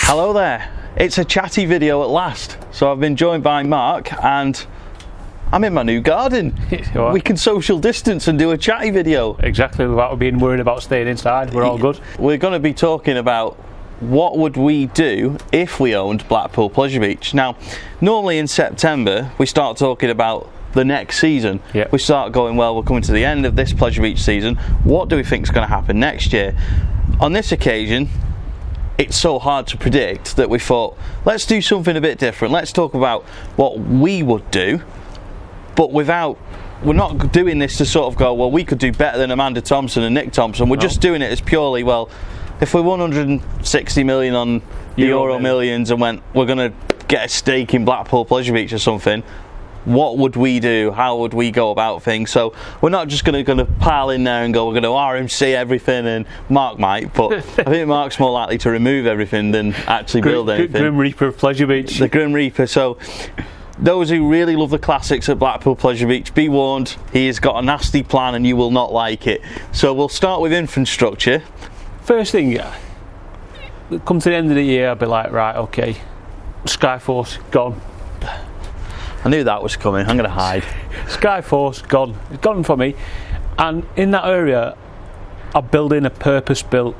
Hello there, it's a chatty video at last. So I've been joined by Mark and I'm in my new garden. We can social distance and do a chatty video. Exactly, without being worried about staying inside, we're all good. We're going to be talking about what would we do if we owned Blackpool Pleasure Beach. Now, normally in September we start talking about the next season. Yep. We start going, well, we're coming to the end of this Pleasure Beach season. What do we think is going to happen next year? On this occasion, it's so hard to predict that we thought, let's do something a bit different. Let's talk about what we would do, but we're not doing this to sort of go, well, we could do better than Amanda Thompson and Nick Thompson. We're just doing it as purely, well, if we won 160 million on the Euro Millions and went, we're going to get a stake in Blackpool Pleasure Beach or something, what would we do? How would we go about things? So we're not just going to pile in there and go, we're going to RMC everything, and Mark might, but I think Mark's more likely to remove everything than actually build anything. Grim Reaper of Pleasure Beach. The Grim Reaper. So those who really love the classics at Blackpool Pleasure Beach, be warned, he has got a nasty plan and you will not like it. So we'll start with infrastructure. First thing, come to the end of the year, I'll be like, right, okay, Skyforce, gone. I knew that was coming. I'm going to hide. Skyforce, gone. It's gone for me. And in that area, I'm building a purpose-built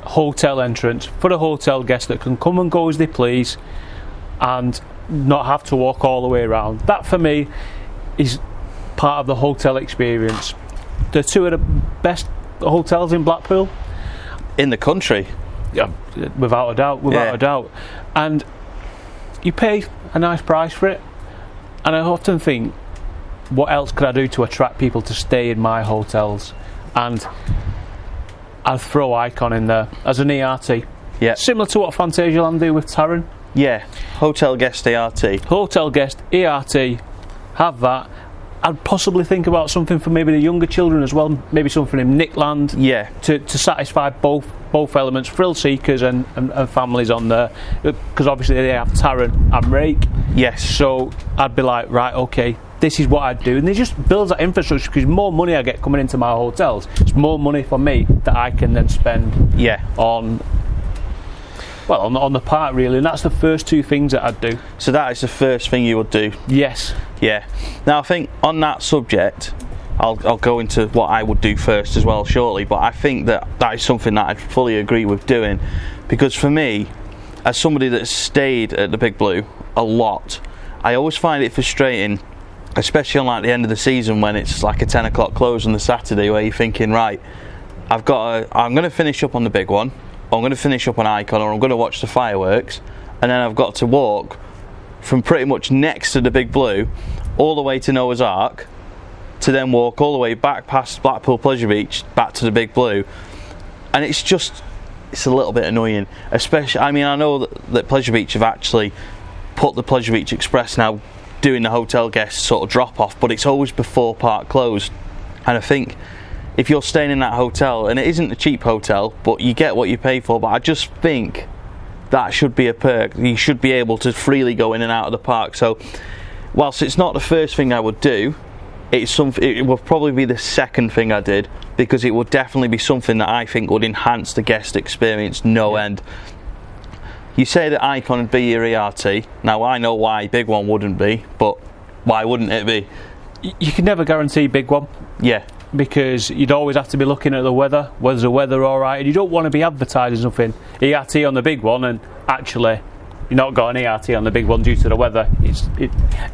hotel entrance for the hotel guests that can come and go as they please and not have to walk all the way around. That, for me, is part of the hotel experience. They're two of the best hotels in Blackpool. In the country? Yeah, without a doubt. And you pay a nice price for it. And I often think, what else could I do to attract people to stay in my hotels? And I'd throw Icon in there as an ERT. Yeah. Similar to what Phantasialand do with Taron. Yeah. Hotel guest ERT. Hotel guest ERT. Have that. I'd possibly think about something for maybe the younger children as well. Maybe something in Nickland. Yeah. To satisfy both elements, thrill seekers and families on there, because obviously they have Taron and Rake. Yes. So I'd be like, right, okay, this is what I'd do, and it just builds that infrastructure, because more money I get coming into my hotels, it's more money for me that I can then spend on the park, really. And that's the first two things that I'd do. So that is the first thing you would do? Yes. Yeah. Now I think on that subject, I'll go into what I would do first as well shortly, but I think that is something that I'd fully agree with doing, because for me, as somebody that's stayed at the Big Blue a lot, I always find it frustrating, especially on like the end of the season when it's like a 10 o'clock close on the Saturday, where you're thinking, right, I'm going to finish up on the big one, or I'm going to finish up on Icon, or I'm going to watch the fireworks, and then I've got to walk from pretty much next to the Big Blue all the way to Noah's Ark, to then walk all the way back past Blackpool Pleasure Beach back to the Big Blue, and it's a little bit annoying. Especially, I mean, I know that Pleasure Beach have actually put the Pleasure Beach Express now doing the hotel guest sort of drop off, but it's always before park close. And I think if you're staying in that hotel, and it isn't a cheap hotel, but you get what you pay for, but I just think that should be a perk. You should be able to freely go in and out of the park. So whilst it's not the first thing I would do, it will probably be the second thing I did, because it would definitely be something that I think would enhance the guest experience end. You say that Icon would be your ERT. Now I know why Big One wouldn't be, but why wouldn't it be? You can never guarantee Big One. Yeah. Because you'd always have to be looking at the weather. Was the weather alright? And you don't want to be advertising something ERT on the Big One and actually you're not got an ERT on the Big One due to the weather.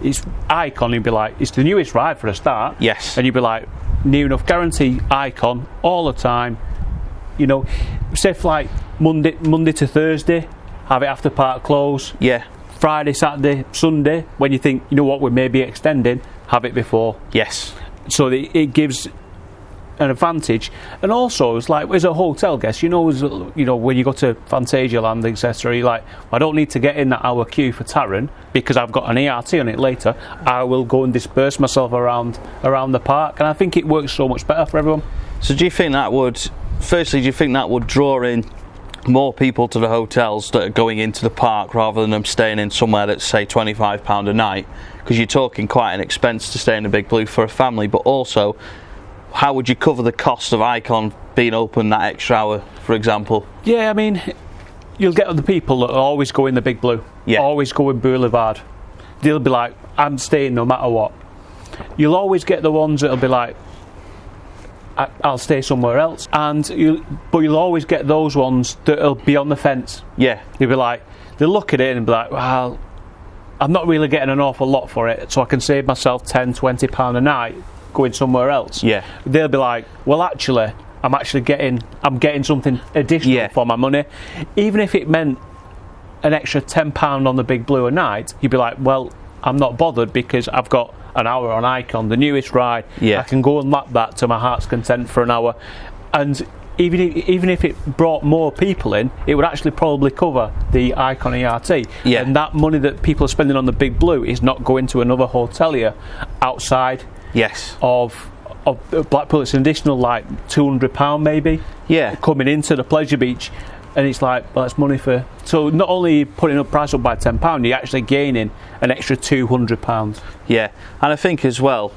It's Icon, you'd be like, it's the newest ride for a start. Yes. And you'd be like, near enough guarantee Icon all the time. You know, say for like Monday to Thursday, have it after park close. Yeah. Friday, Saturday, Sunday, when you think, you know what, we may be extending, have it before. Yes. So it gives an advantage, and also it's like, as a hotel guest, you know when you go to Phantasialand, etc., you're like, I don't need to get in that hour queue for Taron because I've got an ERT on it later. I will go and disperse myself around the park, and I think it works so much better for everyone. So do you think that would draw in more people to the hotels that are going into the park, rather than them staying in somewhere that's, say, £25 a night? Because you're talking quite an expense to stay in the Big Blue for a family, but also, how would you cover the cost of Icon being open that extra hour, for example? Yeah, I mean, you'll get other people that always go in the Big Blue, always go in Boulevard. They'll be like, I'm staying no matter what. You'll always get the ones that'll be like, I'll stay somewhere else. But you'll always get those ones that'll be on the fence. Yeah. You'll be like, they'll look at it and be like, well, I'm not really getting an awful lot for it, so I can save myself £10, £20 a night going somewhere else. Yeah. They'll be like, well, actually, I'm getting something additional for my money. Even if it meant an extra £10 on the Big Blue a night, you'd be like, well, I'm not bothered because I've got an hour on Icon, the newest ride. I can go and lap that to my heart's content for an hour. And even if it brought more people in, it would actually probably cover the Icon ERT. And that money that people are spending on the Big Blue is not going to another hotelier outside of Blackpool. It's an additional like £200 maybe coming into the Pleasure Beach. And it's like, well, it's money for... So not only are you putting the price up by £10, you're actually gaining an extra £200. Yeah, and I think as well,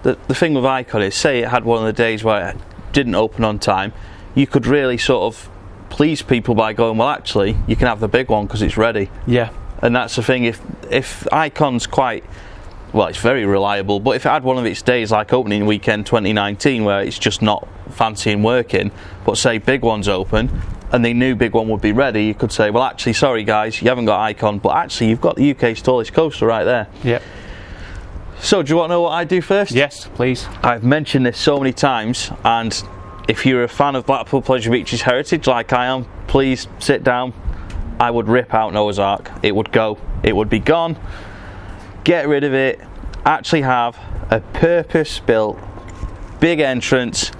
the thing with Icon is, say it had one of the days where it didn't open on time, you could really sort of please people by going, well, actually, you can have the big one because it's ready. Yeah. And that's the thing, if Icon's quite... Well, it's very reliable, but if it had one of its days like opening weekend 2019 where it's just not fancy and working, but say big one's open and they knew big one would be ready, you could say, well, actually, sorry guys, you haven't got Icon, but actually you've got the UK's tallest coaster right there. Yep. So do you want to know what I do first? Yes, please. I've mentioned this so many times, and if you're a fan of Blackpool Pleasure Beach's heritage like I am, please sit down. I would rip out Noah's Ark. It would go. It would be gone. Get rid of it, actually have a purpose-built big entrance,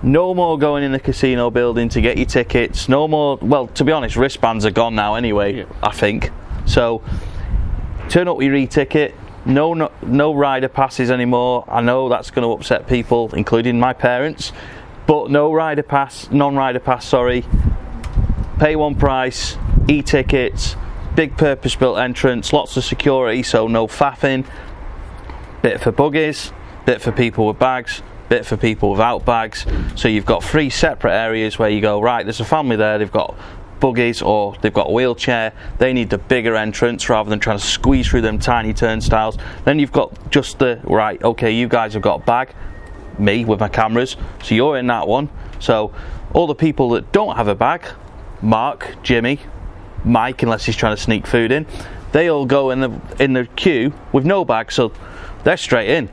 no more going in the casino building to get your tickets, no more, well, to be honest, wristbands are gone now anyway, I think. So, turn up your e-ticket, no rider passes anymore. I know that's going to upset people, including my parents, but no rider pass, non-rider pass, sorry. Pay one price, e-tickets, big purpose-built entrance, lots of security, so no faffing. Bit for buggies, bit for people with bags, bit for people without bags. So you've got 3 separate areas where you go, right, there's a family there, they've got buggies or they've got a wheelchair, they need the bigger entrance rather than trying to squeeze through them tiny turnstiles. Then you've got just the, right, okay, you guys have got a bag, me with my cameras, so you're in that one. So all the people that don't have a bag, Mark, Jimmy, Mike, unless he's trying to sneak food in, they all go in the queue with no bag, so they're straight in,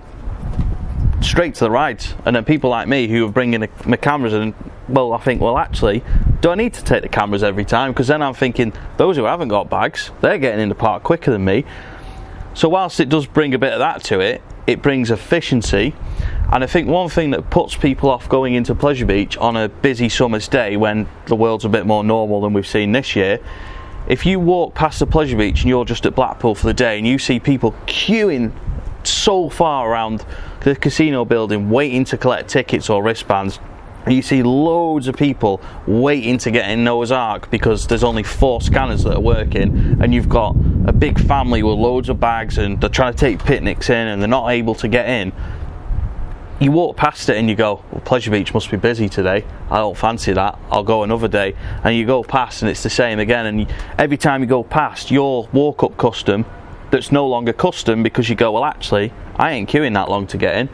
straight to the rides. And then people like me who are bringing my cameras in, well, I think, well, actually, do I need to take the cameras every time? Because then I'm thinking, those who haven't got bags, they're getting in the park quicker than me. So whilst it does bring a bit of that to it, it brings efficiency. And I think one thing that puts people off going into Pleasure Beach on a busy summer's day when the world's a bit more normal than we've seen this year, if you walk past the Pleasure Beach and you're just at Blackpool for the day and you see people queuing so far around the casino building waiting to collect tickets or wristbands, and you see loads of people waiting to get in Noah's Ark because there's only 4 scanners that are working, and you've got a big family with loads of bags and they're trying to take picnics in and they're not able to get in, you walk past it and you go, well, Pleasure Beach must be busy today, I don't fancy that, I'll go another day. And you go past and it's the same again, and every time you go past, your walk-up custom that's no longer custom because you go, well, actually, I ain't queuing that long to get in.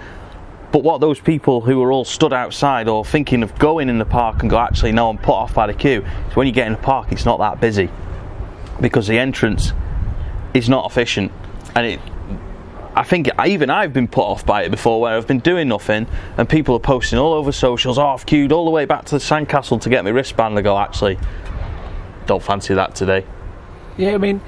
But what those people who are all stood outside or thinking of going in the park and go, actually, no, I'm put off by the queue, is when you get in the park, it's not that busy because the entrance is not efficient. And I think even I've been put off by it before, where I've been doing nothing and people are posting all over socials, oh, I've queued all the way back to the sandcastle to get my wristband. I go, actually, don't fancy that today. Yeah, I mean,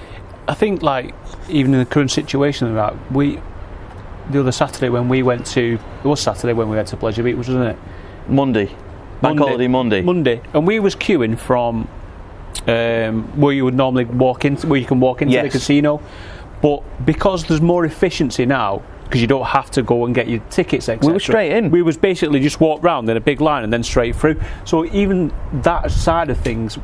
I think, like, even in the current situation, that the other Saturday when we went to, it was Saturday when we went to Pleasure Beach, wasn't it? Monday. Bank holiday Monday. And we was queuing from where you would normally walk in, where you can walk into the casino. But because there's more efficiency now, because you don't have to go and get your tickets, etc. We were straight in. We was basically just walk round in a big line and then straight through. So even that side of things,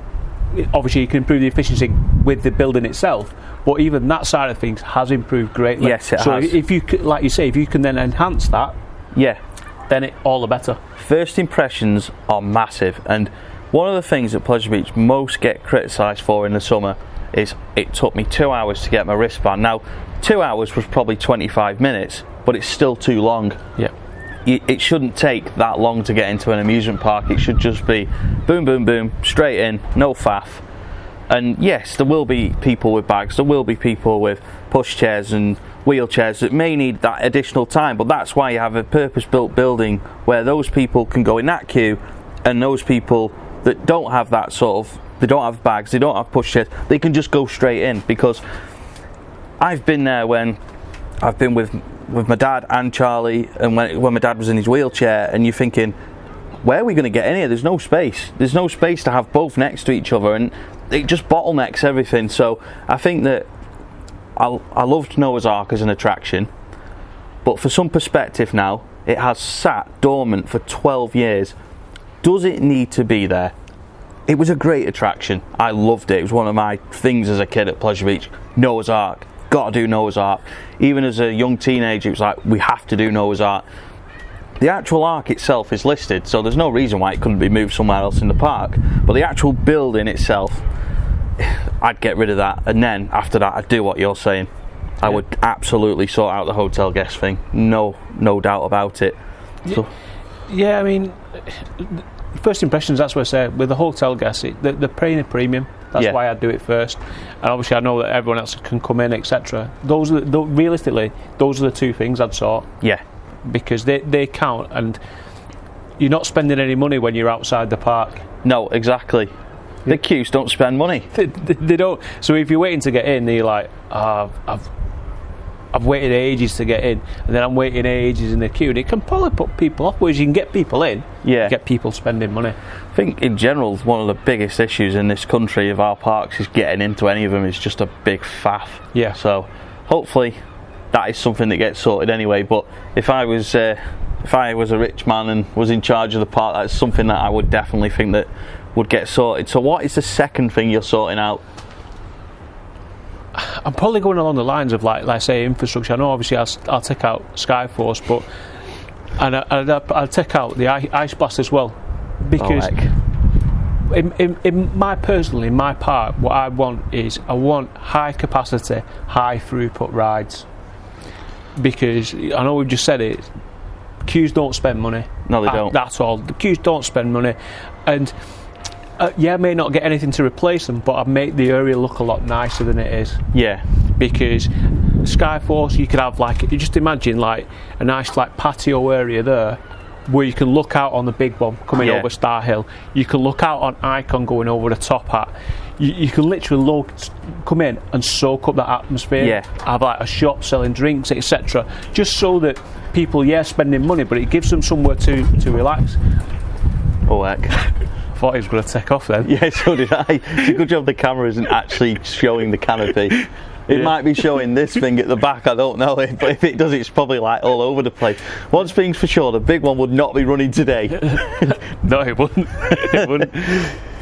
obviously you can improve the efficiency with the building itself, but even that side of things has improved greatly. Yes, it has. So if you, like you say, if you can then enhance that, then it all the better. First impressions are massive, and One of the things that Pleasure Beach most get criticised for in the summer is it took me 2 hours to get my wristband. Now, 2 hours was probably 25 minutes, but it's still too long. Yeah. It shouldn't take that long to get into an amusement park. It should just be boom, boom, boom, straight in, no faff. And yes, there will be people with bags, there will be people with pushchairs and wheelchairs that may need that additional time, but that's why you have a purpose-built building where those people can go in that queue, and those people that don't have that sort of, they don't have bags, they don't have pushchairs, they can just go straight in. Because I've been there when I've been with my dad and Charlie, and when my dad was in his wheelchair, and you're thinking, where are we going to get in here? There's no space. There's no space to have both next to each other, and it just bottlenecks everything. So I think that I loved Noah's Ark as an attraction, but for some perspective now, it has sat dormant for 12 years. Does it need to be there? It was a great attraction. I loved it. It was one of my things as a kid at Pleasure Beach. Noah's Ark. Got to do Noah's Ark. Even as a young teenager, it was like, we have to do Noah's Ark. The actual ark itself is listed, so there's no reason why it couldn't be moved somewhere else in the park. But the actual building itself, I'd get rid of that, and then after that I'd do what you're saying. I would absolutely sort out the hotel guest thing. No doubt about it. So, yeah, I mean, first impressions, that's what I say. With the hotel guests, they're paying a premium. That's why I do it first. And obviously I know that everyone else can come in, etc. Realistically, those are the two things I'd sort. Yeah. Because they count, and you're not spending any money when you're outside the park. No, exactly. The queues don't spend money. They don't. So if you're waiting to get in, you're like, I've waited ages to get in, and then I'm waiting ages in the queue, and it can probably put people off. Whereas you can get people in, get people spending money. I think in general, one of the biggest issues in this country of our parks is getting into any of them is just a big faff. Yeah. So hopefully that is something that gets sorted anyway. But if I was a rich man and was in charge of the park, that's something that I would definitely think that would get sorted. So what is the second thing you're sorting out? I'm probably going along the lines of like say infrastructure. I know obviously I'll take out Skyforce, but I'll take out the ice blast as well, because in my park, what I want high capacity, high throughput rides. Because I know we've just said it, queues don't spend money. No, they don't. That's all. The queues don't spend money, and I may not get anything to replace them, but I make the area look a lot nicer than it is. Yeah. Because Skyforce, you could have you just imagine like a nice patio area there, where you can look out on the big one coming over Star Hill. You can look out on Icon going over the top hat. You can literally come in and soak up that atmosphere. Yeah. Have a shop selling drinks, etc. Just so that people, spending money, but it gives them somewhere to relax. Oh heck. I thought he was going to take off then. Yeah, so did I. It's a good job the camera isn't actually showing the canopy. It might be showing this thing at the back, I don't know, but if it does, it's probably all over the place. One thing's for sure, the big one would not be running today. No, it wouldn't. It wouldn't.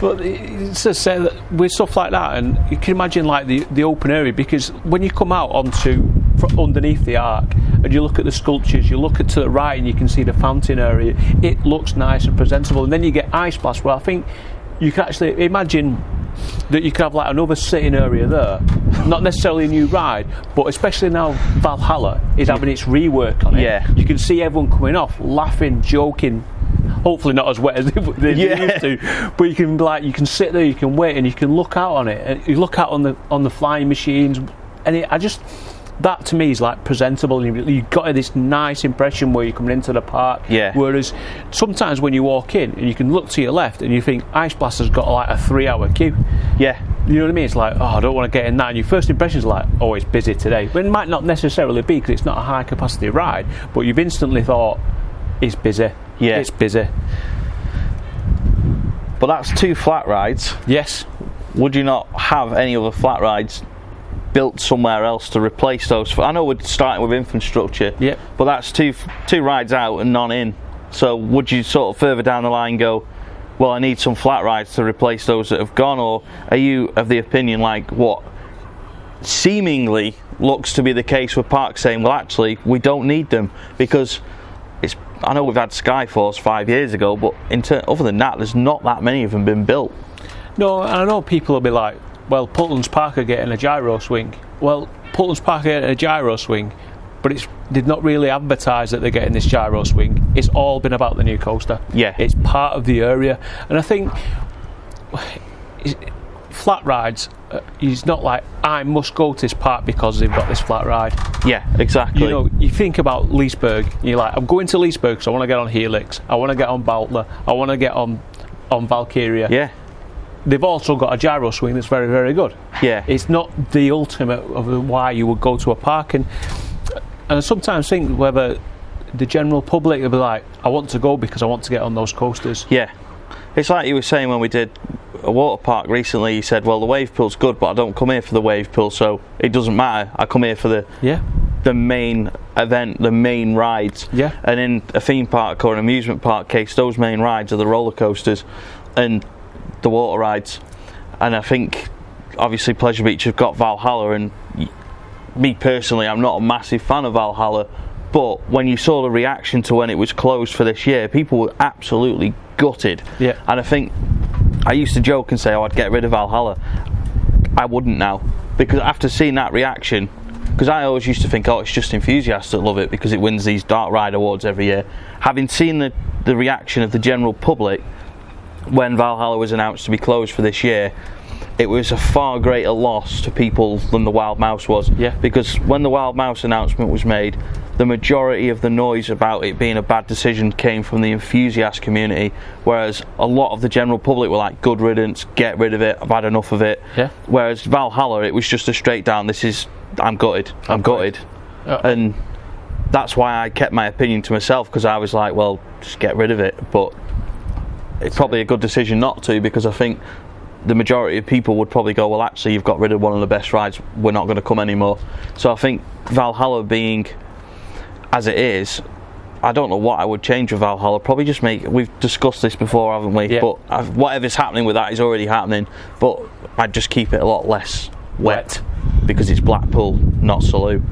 But it's to say that with stuff like that, and you can imagine the open area, because when you come out underneath the arc and you look at the sculptures, you look to the right and you can see the fountain area, it looks nice and presentable. And then you get Ice Blast, where I think you can actually imagine that you could have another sitting area there, not necessarily a new ride, but especially now Valhalla is having its rework on it. Yeah. You can see everyone coming off, laughing, joking, hopefully not as wet as they used to, but you can sit there, you can wait, and you can look out on it, and you look out on the flying machines, and that to me is presentable, and you've got this nice impression where you're coming into the park. Yeah. Whereas sometimes when you walk in and you can look to your left and you think Ice Blast has got a 3-hour queue. Yeah. You know what I mean? It's I don't want to get in that, and your first impression is oh, it's busy today. But it might not necessarily be, because it's not a high capacity ride, but you've instantly thought it's busy. Yeah. It's busy. But that's 2 flat rides. Yes. Would you not have any other flat rides built somewhere else to replace those? I know we're starting with infrastructure, but that's two rides out and none in. So would you sort of further down the line go, well, I need some flat rides to replace those that have gone, or are you of the opinion what seemingly looks to be the case with parks, saying, well, actually we don't need them, because I know we've had Skyforce 5 years ago, but other than that, there's not that many of them been built. No, and I know people will be like, well, Putland's Park are getting a gyro swing. Well, Putland's Park are getting a gyro swing, but they've not really advertised that they're getting this gyro swing. It's all been about the new coaster. Yeah. It's part of the area. And I think flat rides, it's not like, I must go to this park because they've got this flat ride. Yeah, exactly. You know, you think about Leesburg, you're like, I'm going to Leesburg because I want to get on Helix, I want to get on Baltler, I want to get on Valkyria. Yeah. They've also got a gyro swing that's very, very good. Yeah. It's not the ultimate of why you would go to a park. And I sometimes think whether the general public will be like, I want to go because I want to get on those coasters. Yeah. It's like you were saying when we did a water park recently, you said, well, the wave pool's good, but I don't come here for the wave pool, so it doesn't matter. I come here for the main event, the main rides. Yeah. And in a theme park or an amusement park case, those main rides are the roller coasters and the water rides. And I think obviously Pleasure Beach have got Valhalla, and me personally, I'm not a massive fan of Valhalla, but when you saw the reaction to when it was closed for this year, people were absolutely gutted. Yeah. And I think I used to joke and say, oh, I'd get rid of Valhalla. I wouldn't now, because after seeing that reaction, because I always used to think, oh, it's just enthusiasts that love it because it wins these dark ride awards every year. Having seen the reaction of the general public when Valhalla was announced to be closed for this year, it was a far greater loss to people than the Wild Mouse was. Yeah. Because when the Wild Mouse announcement was made, the majority of the noise about it being a bad decision came from the enthusiast community, whereas a lot of the general public were like, good riddance, get rid of it, I've had enough of it. Yeah. Whereas Valhalla, it was just a straight down, I'm gutted. And that's why I kept my opinion to myself, because I was like, well, just get rid of it. But it's probably a good decision not to, because I think the majority of people would probably go, well, actually, you've got rid of one of the best rides, we're not going to come anymore. So I think Valhalla being as it is, I don't know what I would change with Valhalla. Probably just we've discussed this before, haven't we? Yeah. But whatever's happening with that is already happening, but I'd just keep it a lot less wet because it's Blackpool, not Salou.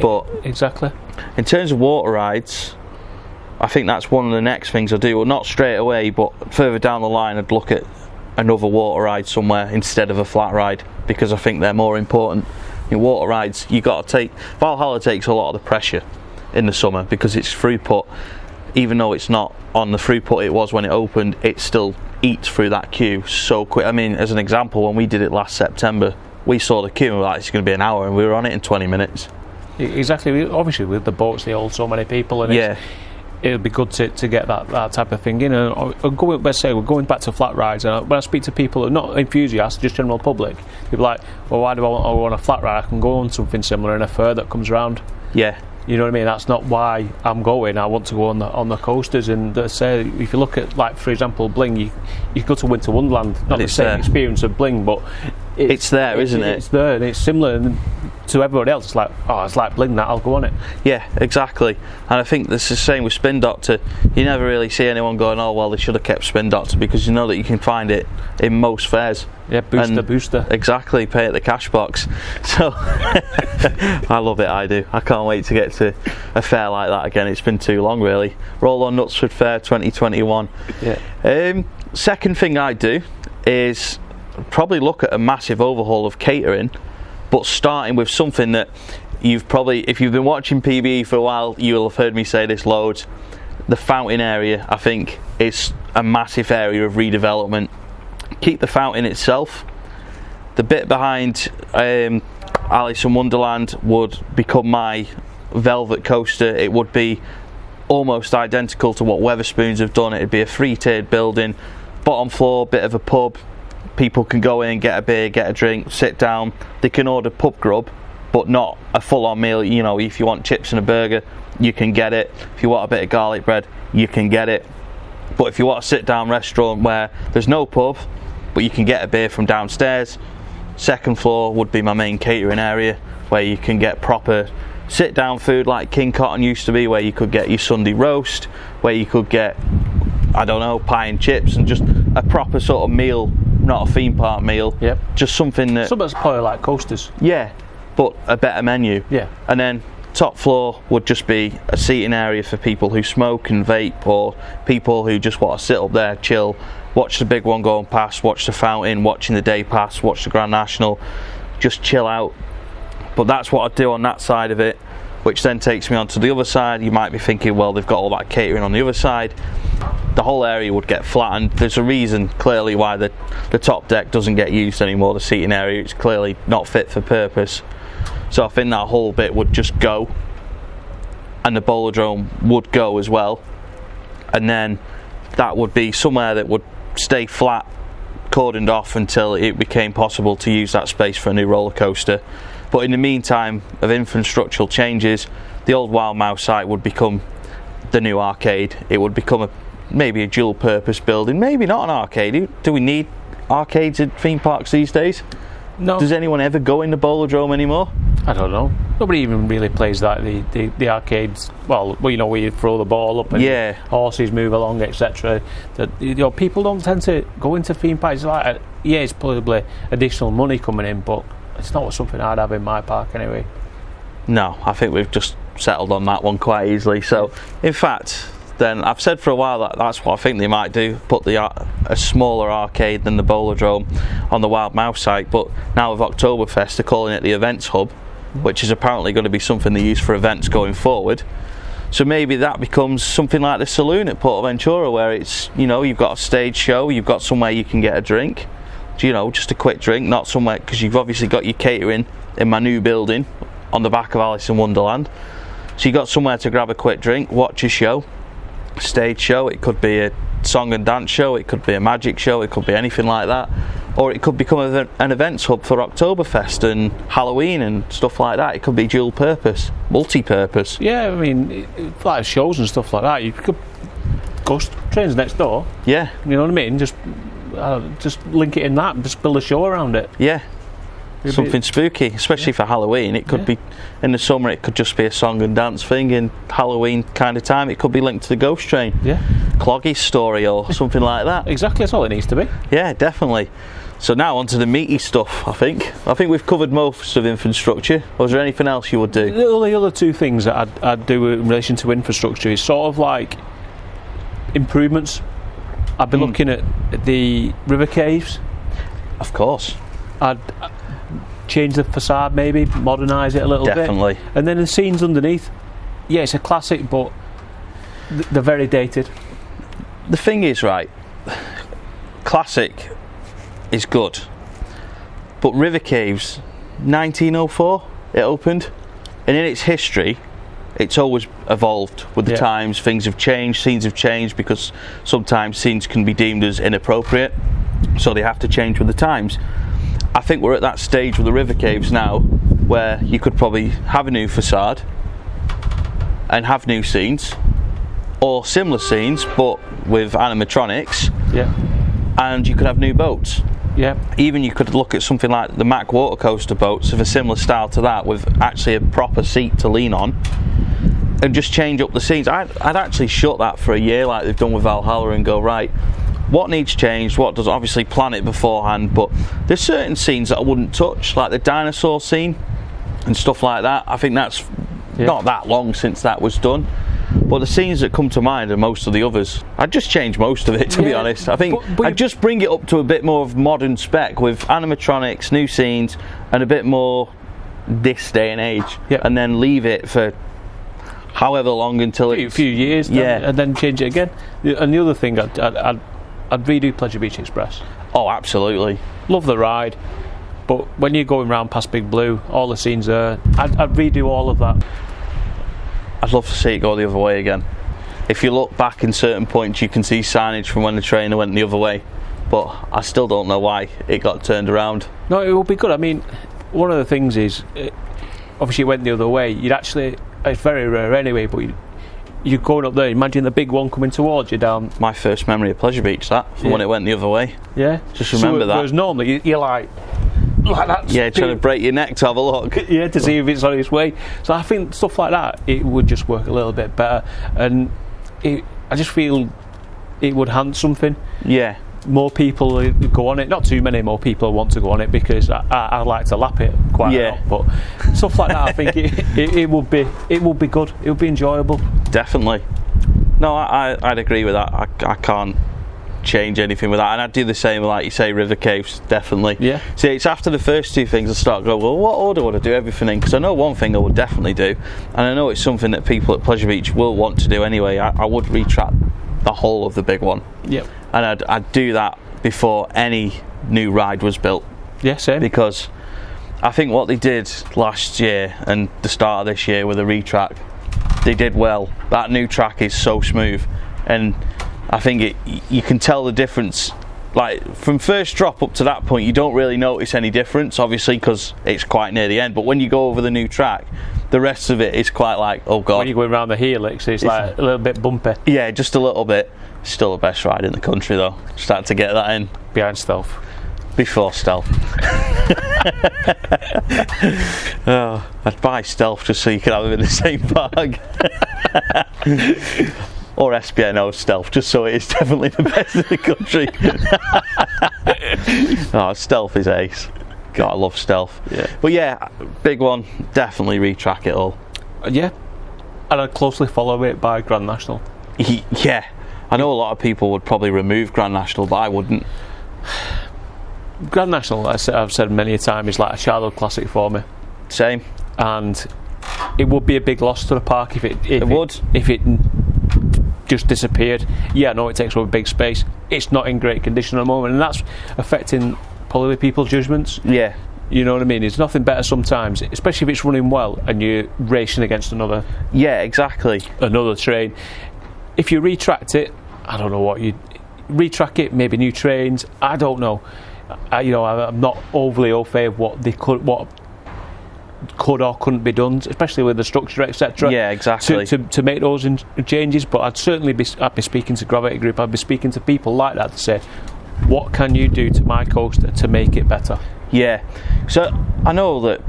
But exactly. In terms of water rides, I think that's one of the next things I do. Well, not straight away, but further down the line, I'd look at another water ride somewhere instead of a flat ride, because I think they're more important. In water rides, Valhalla takes a lot of the pressure in the summer because it's throughput. Even though it's not on the throughput it was when it opened, it still eats through that queue so quick. I mean, as an example, when we did it last September, we saw the queue and we were like, it's going to be an hour, and we were on it in 20 minutes. Exactly. Obviously, with the boats, they hold so many people, and it would be good to get that type of thing in. Let's say we're going back to flat rides, and when I speak to people who are not enthusiasts, just general public, people are like, well, why do I want a flat ride? I can go on something similar in a fair that comes around. Yeah. You know what I mean? That's not why I'm going. I want to go on the coasters. And say, if you look at, like, for example, Bling, you go to Winter Wonderland, not the same experience of Bling, but it's there, isn't it? It's there, and it's similar to everybody else. It's like, oh, it's like Bling, that, I'll go on it. Yeah, exactly. And I think that's the same with Spin Doctor. You never really see anyone going, oh, well, they should have kept Spin Doctor, because you know that you can find it in most fairs. Yeah, booster. Exactly, pay at the cash box. So I love it, I do. I can't wait to get to a fair like that again. It's been too long, really. Roll on Knutsford Fair 2021. Yeah. Second thing I do is probably look at a massive overhaul of catering, but starting with something that you've probably, if you've been watching PBE for a while, you'll have heard me say this loads. The fountain area, I think, is a massive area of redevelopment. Keep the fountain itself. The bit behind Alice in Wonderland would become my velvet coaster. It would be almost identical to what Wetherspoons have done. It'd be a three-tiered building, bottom floor, bit of a pub. People can go in, get a beer, get a drink, sit down. They can order pub grub, but not a full-on meal. You know, if you want chips and a burger, you can get it. If you want a bit of garlic bread, you can get it. But if you want a sit-down restaurant where there's no pub, but you can get a beer from downstairs, second floor would be my main catering area, where you can get proper sit-down food like King Cotton used to be, where you could get your Sunday roast, where you could get, I don't know, pie and chips, and just a proper sort of meal, not a theme park meal. Yep. Just something that... Something that's probably like coasters. Yeah, but a better menu. Yeah. And then top floor would just be a seating area for people who smoke and vape, or people who just want to sit up there, chill, watch the big one going past, watch the fountain, watching the day pass, watch the Grand National, just chill out. But that's what I'd do on that side of it, which then takes me on to the other side. You might be thinking, well, they've got all that catering on the other side. The whole area would get flattened. There's a reason clearly why the top deck doesn't get used anymore, the seating area. It's clearly not fit for purpose. So I think that whole bit would just go, and the Bolodrome would go as well, and then that would be somewhere that would stay flat, cordoned off until it became possible to use that space for a new roller coaster. But in the meantime of infrastructural changes, the old Wild Mouse site would become the new arcade. It would become maybe a dual purpose building, maybe not an arcade. Do we need arcades at theme parks these days? No. Does anyone ever go in the Bolodrome anymore? I don't know. Nobody even really plays that, the arcades. Well, you know, where you throw the ball up and horses move along, etc. People don't tend to go into theme parks. Like, it's probably additional money coming in, but it's not something I'd have in my park anyway. No, I think we've just settled on that one quite easily. So, in fact, then I've said for a while that that's what I think they might do, put a smaller arcade than the Bolodrome on the Wild Mouse site. But now with Oktoberfest, they're calling it the Events Hub, which is apparently going to be something they use for events going forward. So maybe that becomes something like the saloon at Portaventura, where it's, you know, you've got a stage show, you've got somewhere you can get a drink, you know, just a quick drink, not somewhere, because you've obviously got your catering in my new building on the back of Alice in Wonderland. So you've got somewhere to grab a quick drink, watch a show, stage show. It could be a song and dance show, it could be a magic show, it could be anything like that, or it could become an events hub for Oktoberfest and Halloween and stuff like that. It could be dual purpose, multi-purpose. Yeah, I mean, like shows and stuff like that, you could go trains next door. Yeah, you know what I mean, just link it in that and just build a show around it. Yeah, something spooky, especially for Halloween. It could be in the summer, it could just be a song and dance thing. In Halloween kind of time, it could be linked to the ghost train, Cloggy's story or something like that. Exactly, that's all it needs to be. Yeah, definitely. So now on to the meaty stuff. I think we've covered most of infrastructure. Was there anything else you would do? The only other two things that I'd do in relation to infrastructure is sort of like improvements. I'd be looking at the river caves. Of course. I'd change the facade, maybe modernise it a little bit. Definitely. And then the scenes underneath. Yeah, it's a classic, but they're very dated. The thing is, right, classic is good, but River Caves, 1904 it opened, and in its history it's always evolved with the times. Things have changed, scenes have changed, because sometimes scenes can be deemed as inappropriate, so they have to change with the times. I think we're at that stage with the River Caves now where you could probably have a new facade and have new scenes, or similar scenes but with animatronics, and you could have new boats. Even you could look at something like the Mack water coaster boats of a similar style to that, with actually a proper seat to lean on, and just change up the scenes. I'd actually shut that for a year like they've done with Valhalla and go, right, what needs changed, what doesn't? Obviously plan it beforehand, but there's certain scenes that I wouldn't touch, like the dinosaur scene and stuff like that. I think that's not that long since that was done, but the scenes that come to mind are most of the others. I'd just change most of it, to be honest. I think I'd just bring it up to a bit more of modern spec with animatronics, new scenes, and a bit more this day and age, and then leave it for however long until a few years, and then change it again. And the other thing, I'd redo Pleasure Beach Express. Oh, absolutely. Love the ride, but when you're going round past Big Blue, all the scenes there, I'd redo all of that. I'd love to see it go the other way again. If you look back in certain points, you can see signage from when the trainer went the other way, but I still don't know why it got turned around. No, it would be good. I mean, one of the things is, obviously it went the other way. It's very rare anyway, but you're going up there, imagine the big one coming towards you down. My first memory of Pleasure Beach, that, from when it went the other way. Yeah. Just remember that. Whereas normally you're like that. Yeah, trying to break your neck to have a look. To see if it's on its way. So I think stuff like that, it would just work a little bit better, and I just feel it would enhance something. Yeah. more people go on it. Not too many more people want to go on it because I like to lap it quite a lot. But stuff like that, I think it would be good. It would be enjoyable. Definitely. No, I'd agree with that. I can't change anything with that, and I'd do the same, like you say, river caves, definitely. Yeah. See, it's after the first two things I start going, well, what order would I do everything in? Because I know one thing I would definitely do, and I know it's something that people at Pleasure Beach will want to do anyway. I would retract the whole of the big one. Yep. And I'd do that before any new ride was built. Yeah, same. Because I think what they did last year and the start of this year with the retrack, they did well. That new track is so smooth, and I think you can tell the difference. Like from first drop up to that point, you don't really notice any difference, obviously, because it's quite near the end. But when you go over the new track, the rest of it is quite like, oh god. When you're going around the helix, it's like a little bit bumpy. Yeah, just a little bit. Still the best ride in the country, though. Starting to get that in. Behind Stealth. Before Stealth. Oh, I'd buy Stealth just so you could have them in the same park. Or SPNO Stealth, just so it is definitely the best in the country. Oh, Stealth is ace. God, I love Stealth. Yeah. But yeah, big one, definitely retrack it all. Yeah, and I'd closely follow it by Grand National. Yeah, I know a lot of people would probably remove Grand National, but I wouldn't. Grand National, I've said many a time, is like a childhood classic for me. Same. And it would be a big loss to the park if it just disappeared. Yeah, I know it takes up a big space. It's not in great condition at the moment, and that's affecting probably people's judgments. Yeah. You know what I mean? It's nothing better sometimes, especially if it's running well and you're racing against another. Yeah, exactly. Another train. If you retract it, I don't know what you retrack it. Maybe new trains. I don't know. I'm not overly au fait of what could or couldn't be done, especially with the structure, etc. Yeah, exactly. To make those changes, but I'd be speaking to Gravity Group. I'd be speaking to people like that to say, what can you do to my coaster to make it better? Yeah. So I know that,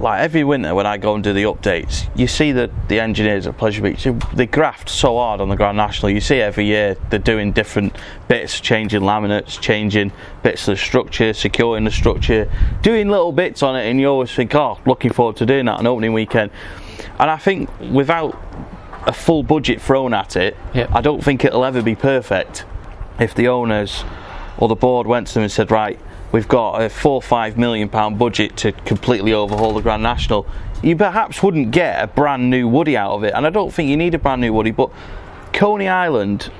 like every winter when I go and do the updates, you see that the engineers at Pleasure Beach, they graft so hard on the Grand National. You see every year they're doing different bits, changing laminates, changing bits of the structure, securing the structure, doing little bits on it, and you always think, oh, looking forward to doing that on opening weekend. And I think without a full budget thrown at it, I don't think it'll ever be perfect. If the owners or the board went to them and said, right, we've got a £4 or £5 million budget to completely overhaul the Grand National, you perhaps wouldn't get a brand new Woody out of it, and I don't think you need a brand new Woody. But Coney Island,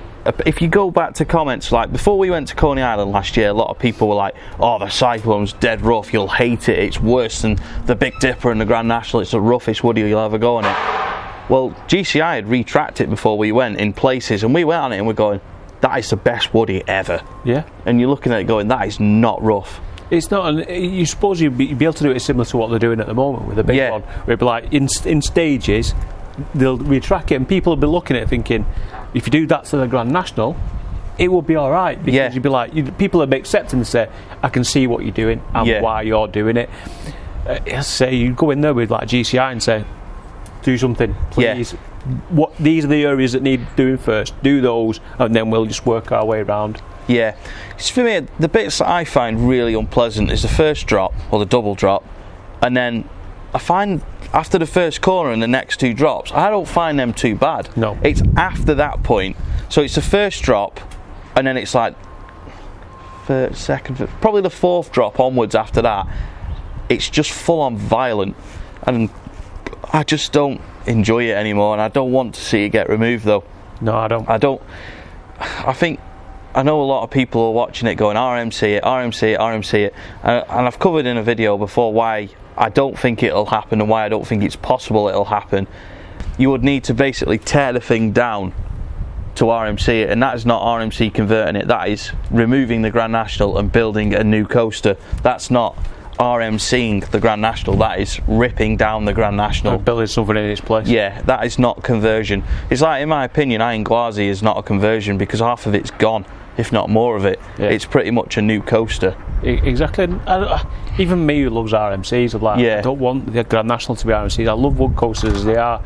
if you go back to comments, like before we went to Coney Island last year, a lot of people were like, oh, the Cyclone's dead rough, you'll hate it, it's worse than the Big Dipper and the Grand National, it's the roughest Woody you'll ever go on it. Well, GCI had retracted it before we went in places, and we went on it and we're going, that is the best Woody ever. Yeah. And you're looking at it going, that is not rough. It's not. You suppose you'd be able to do it similar to what they're doing at the moment with the big one. Where it'd be like in stages, they'll retrack it, and people will be looking at it thinking, if you do that to the Grand National, it will be all right. Because you'd be like, people will be accepting and say, I can see what you're doing and why you're doing it. Say you go in there with like GCI and say, do something, please. Yeah. These are the areas that need doing first. Do those, and then we'll just work our way around. Yeah, because for me, the bits that I find really unpleasant is the first drop or the double drop, and then I find after the first corner and the next two drops, I don't find them too bad. No, it's after that point. So it's the first drop, and then it's like third, second, probably the fourth drop onwards after that. It's just full on violent, and I just don't enjoy it anymore, and I don't want to see it get removed though. No, I don't. I know a lot of people are watching it going RMC it, RMC it, RMC it, and I've covered in a video before why I don't think it'll happen and why I don't think it's possible it'll happen. You would need to basically tear the thing down to RMC it, and that is not RMC converting it, that is removing the Grand National and building a new coaster. That's not RMCing the Grand National, that is ripping down the Grand National and building something in its place. Yeah, that is not conversion. It's like, in my opinion, Iron Gwazi is not a conversion because half of it's gone, if not more of it. It's pretty much a new coaster. Exactly. Even me who loves RMCs, I'm like, I don't want the Grand National to be RMCs. I love wood coasters as they are,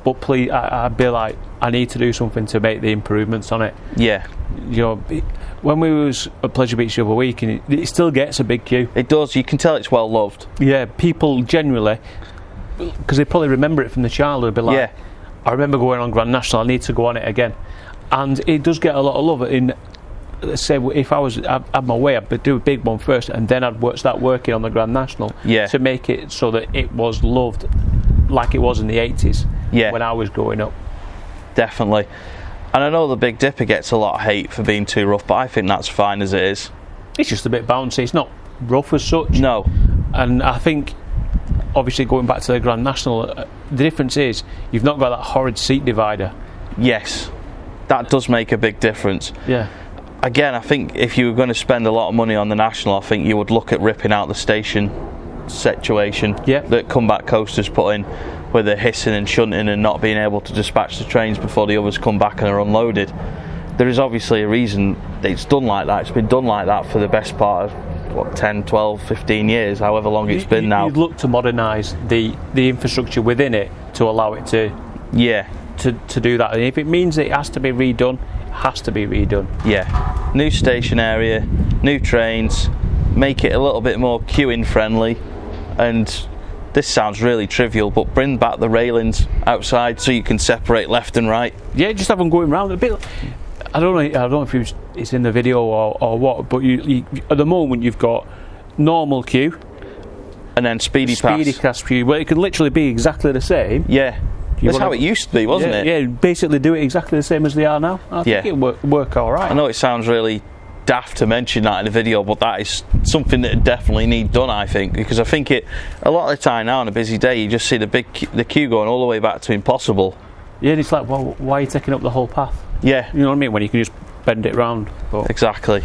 but please, I'd be like, I need to do something to make the improvements on it. Yeah. You know, when we was at Pleasure Beach the other week, and it still gets a big queue. It does. You can tell it's well loved. Yeah, people generally, because they probably remember it from the childhood, be like, Yeah. I remember going on Grand National, I need to go on it again. And it does get a lot of love. In, let's say, if I had my way, I'd do a big one first, and then I'd start working on the Grand National to make it so that it was loved like it was in the 80s when I was growing up. Definitely. And I know the Big Dipper gets a lot of hate for being too rough, but I think that's fine as it is. It's just a bit bouncy. It's not rough as such. No. And I think, obviously, going back to the Grand National, the difference is you've not got that horrid seat divider. Yes. That does make a big difference. Yeah. Again, I think if you were going to spend a lot of money on the National, I think you would look at ripping out the station situation that comeback coasters put in, with the hissing and shunting and not being able to dispatch the trains before the others come back and are unloaded. There is obviously a reason it's done like that. It's been done like that for the best part of 10, 12, 15 years, however long it's been now. You'd look to modernise the infrastructure within it to allow it to do that. And if it means it has to be redone, it has to be redone. Yeah. New station area, new trains, make it a little bit more queuing friendly, and this sounds really trivial, but bring back the railings outside so you can separate left and right. Yeah, just have them going round a bit. I don't know if it's in the video or what, but you at the moment you've got normal queue and then speedy pass queue, where it can literally be exactly the same. Yeah, that's how it used to be, wasn't it? Yeah, basically do it exactly the same as they are now. I think it'll work all right. I know it sounds really daft to mention that in a video, but that is something that definitely need done, I think, because I think a lot of the time now on a busy day you just see the queue going all the way back to impossible. Yeah, and it's like, well, why are you taking up the whole path? Yeah, you know what I mean, when you can just bend it round. But exactly.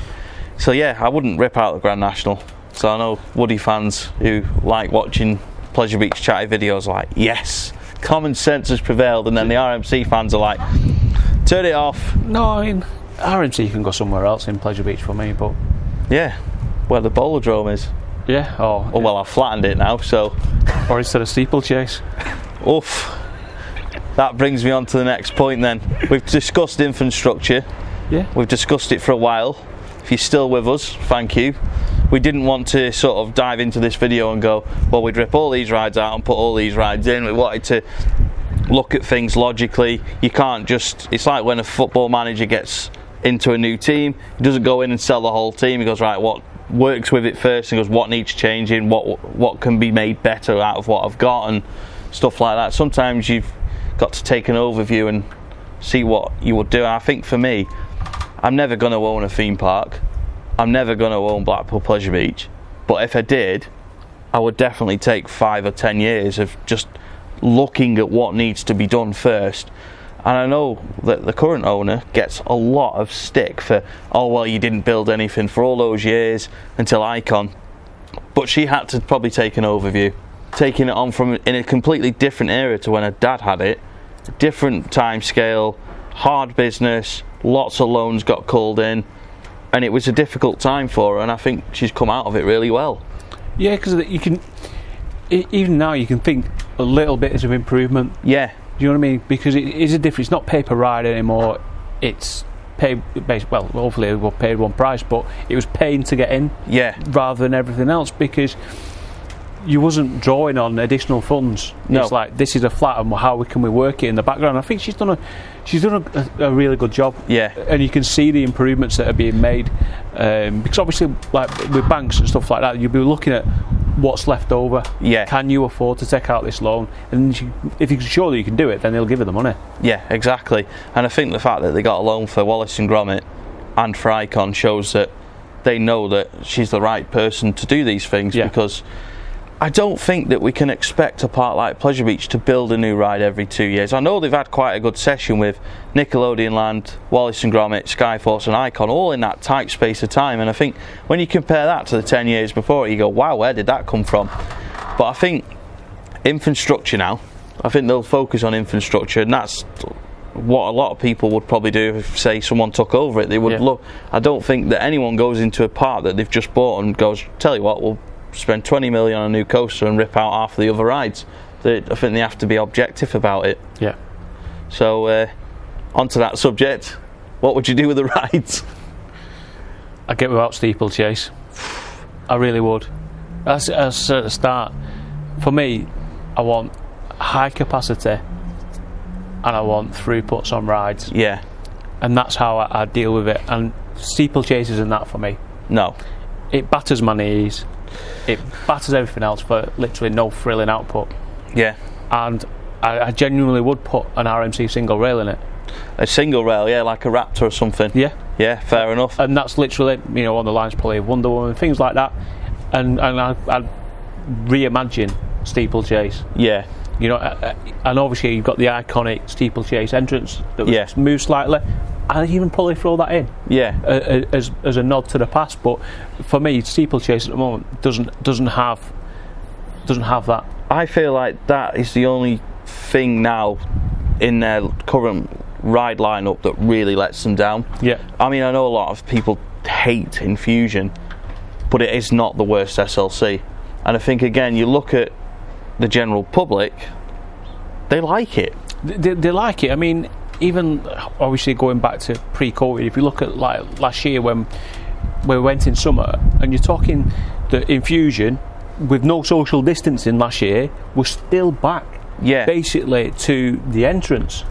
So yeah, I wouldn't rip out the Grand National. So I know Woody fans who like watching Pleasure Beach chatty videos are like, yes, common sense has prevailed, and then the RMC fans are like, turn it off. No, I mean, RMC can go somewhere else in Pleasure Beach for me, but yeah, where the Bolodrome is. Yeah. Well, I've flattened it now, so. Or instead of Steeplechase. Oof. That brings me on to the next point then. We've discussed infrastructure. Yeah. We've discussed it for a while. If you're still with us, thank you. We didn't want to sort of dive into this video and go, well, we'd rip all these rides out and put all these rides in. We wanted to look at things logically. You can't just, it's like when a football manager gets into a new team, he doesn't go in and sell the whole team. He goes, right, what works with it first, and goes, what needs changing, what can be made better out of what I've got, and stuff like that. Sometimes you've got to take an overview and see what you would do. And I think for me, I'm never going to own a theme park. I'm never going to own Blackpool Pleasure Beach. But if I did, I would definitely take 5 or 10 years of just looking at what needs to be done first. And I know that the current owner gets a lot of stick for, oh well, you didn't build anything for all those years until Icon. But she had to probably take an overview, taking it on from in a completely different era to when her dad had it, different time scale, hard business, lots of loans got called in, and it was a difficult time for her, and I think she's come out of it really well. Yeah, because you can, even now you can think a little bit of improvement. Yeah. Do you know what I mean? Because it is a difference. It's not pay per ride anymore. It's pay based. Well, hopefully it will pay one price, but it was paying to get in. Yeah. Rather than everything else, because you wasn't drawing on additional funds. No. It's like, this is a flat, and how can we work it in the background? I think she's done a really good job. Yeah. And you can see the improvements that are being made. Because obviously, like with banks and stuff like that, you'll be looking at what's left over. Yeah. Can you afford to take out this loan? And if you're sure that you can do it, then they'll give you the money. Yeah, exactly. And I think the fact that they got a loan for Wallace and Gromit and for Icon shows that they know that she's the right person to do these things. Yeah. Because I don't think that we can expect a park like Pleasure Beach to build a new ride every 2 years. I know they've had quite a good session with Nickelodeon Land, Wallace and Gromit, Skyforce and Icon, all in that tight space of time, and I think when you compare that to the 10 years before, you go, wow, where did that come from? But I think infrastructure now, I think they'll focus on infrastructure, and that's what a lot of people would probably do if, say, someone took over it. They would look. I don't think that anyone goes into a park that they've just bought and goes, tell you what, we'll spend 20 million on a new coaster and rip out half of the other rides. I think they have to be objective about it. Yeah. So, onto that subject, what would you do with the rides? I'd get without Steeplechase. I really would. That's at the start. For me, I want high capacity and I want throughputs on rides. Yeah. And that's how I deal with it. And Steeplechase isn't that for me. No. It batters my knees. It batters everything else for literally no thrilling output. Yeah. And I genuinely would put an RMC single rail in it. A single rail, yeah, like a Raptor or something. Yeah. Yeah, fair enough. And that's literally, on the lines probably of Wonder Woman, things like that. And I'd reimagine Steeplechase. Yeah. And obviously you've got the iconic Steeplechase entrance that was moved slightly. I'd even probably throw that in. Yeah. As a nod to the past. But for me, Steeplechase at the moment doesn't have that. I feel like that is the only thing now in their current ride lineup that really lets them down. Yeah. I mean, I know a lot of people hate Infusion, but it is not the worst SLC. And I think, again, you look at the general public, they like it. They like it. I mean, even obviously going back to pre-COVID, if you look at like last year when we went in summer, and you're talking the Infusion with no social distancing last year, was still back. Yeah. Basically to the entrance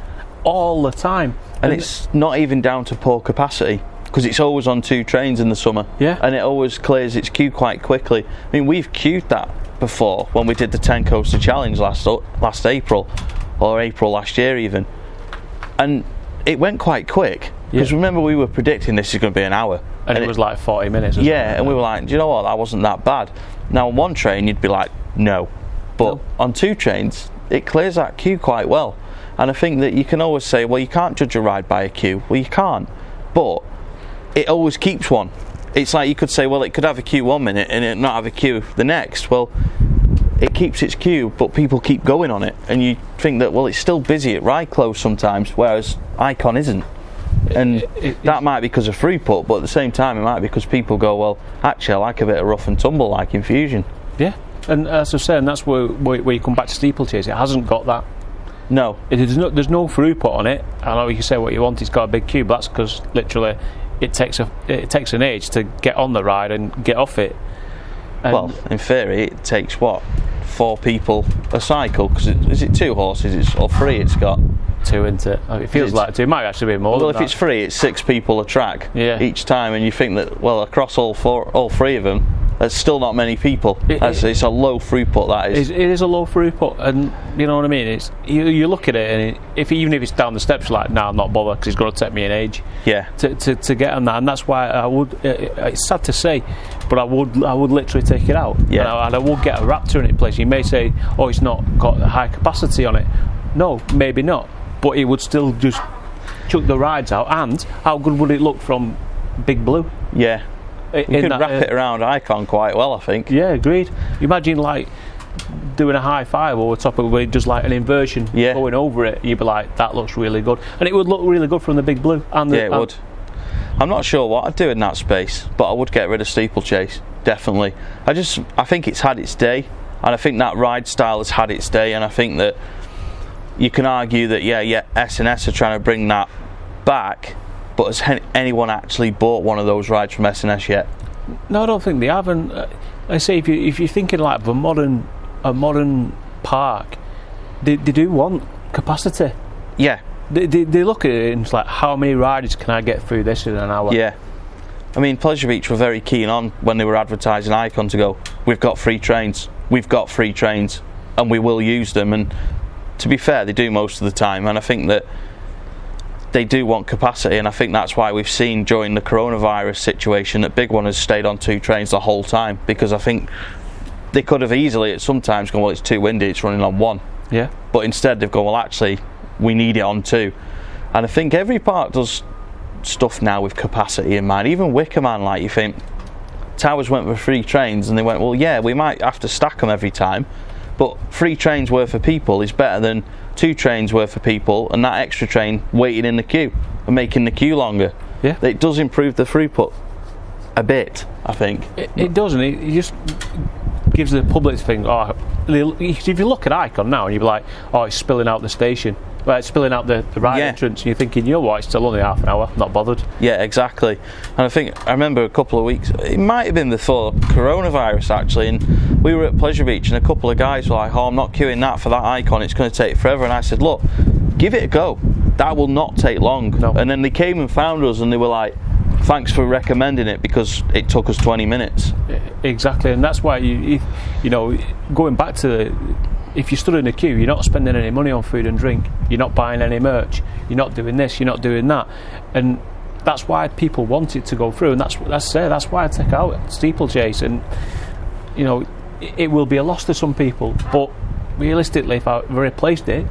all the time. And it's not even down to poor capacity, because it's always on 2 trains in the summer. Yeah. And it always clears its queue quite quickly. I mean, we've queued that before when we did the 10 Coaster Challenge last April, or April last year even. And it went quite quick, because remember we were predicting this is going to be an hour. And it was like 40 minutes. Yeah, and we were like, do you know what, that wasn't that bad. Now on one train you'd be like, no. But on 2 trains, it clears that queue quite well. And I think that you can always say, well, you can't judge a ride by a queue. Well, you can't. But it always keeps one. It's like you could say, well, it could have a queue 1 minute and it not have a queue the next. Well, it keeps its queue, but people keep going on it. And you think that, well, it's still busy at ride close sometimes, whereas Icon isn't. And that might be because of throughput, but at the same time, it might be because people go, well, actually, I like a bit of rough and tumble like Infusion. Yeah. And as I was saying, that's where you come back to Steeplechase. It hasn't got that. No. There's no throughput on it. I know you can say what you want, it's got a big queue, but that's because literally it takes an age to get on the ride and get off it. And well, in theory, it takes, 4 people a cycle? Because is it 2 horses or 3 it's got? 2, isn't it? It feels like 2. It might actually be more. Well, if it's 3, it's 6 people a track each time, and you think that, well, across all 3 of them, there's still not many people. It's a low throughput, that is. It is a low throughput, and you know what I mean. It's you look at it, and even if it's down the steps, you're like, nah, I'm not bothered because it's going to take me an age. Yeah. To get on that, and that's why I would. It's sad to say, but I would literally take it out. Yeah. And I would get a Raptor in its place. You may say, oh, it's not got high capacity on it. No, maybe not, but it would still just chuck the rides out. And how good would it look from Big Blue? Yeah. You could wrap it around Icon quite well, I think. Yeah, agreed. Imagine like doing a high 5 over top of where it does like an inversion going over it. You'd be like, that looks really good, and it would look really good from the Big Blue. It would. I'm not sure what I'd do in that space, but I would get rid of Steeplechase, definitely. I think it's had its day, and I think that ride style has had its day, and I think that you can argue that S&S are trying to bring that back. But has anyone actually bought one of those rides from S&S yet? No, I don't think they have. And I say if you're thinking like of a modern park, they do want capacity. Yeah. They look at it and it's like, how many riders can I get through this in an hour? Yeah. I mean, Pleasure Beach were very keen on, when they were advertising Icon, to go, we've got 3 trains, and we will use them. And to be fair, they do most of the time. And I think that they do want capacity, and I think that's why we've seen during the coronavirus situation that Big One has stayed on 2 trains the whole time, because I think they could have easily at some times gone, well, it's too windy, it's running on 1. Yeah. But instead they've gone, well, actually, we need it on 2. And I think every park does stuff now with capacity in mind. Even Wickerman, like, you think, Towers went for 3 trains, and they went, well, yeah, we might have to stack them every time, but 3 trains worth of people is better than 2 trains worth of people and that extra train waiting in the queue and making the queue longer. Yeah. It does improve the throughput a bit, I think. It does, and it just gives the public thing. Oh, if you look at Icon now and you'd be like, oh, it's spilling out the station. like spilling out the right Yeah. entrance, and you're thinking, you know what, it's still only half an hour, I'm not bothered. Yeah, exactly. And I remember a couple of weeks, it might have been before coronavirus actually, and we were at Pleasure Beach and a couple of guys were like, oh, I'm not queuing that for that icon, it's going to take forever. And I said, look, give it a go, that will not take long. No. And then they came and found us and they were like, thanks for recommending it, because it took us 20 minutes. Exactly, and that's why you know, going back to if you stood in a queue, you're not spending any money on food and drink, you're not buying any merch, you're not doing this, you're not doing that, and that's why people want it to go through, and that's why I take out Steeplechase. And you know, it will be a loss to some people, but realistically, if I replaced it,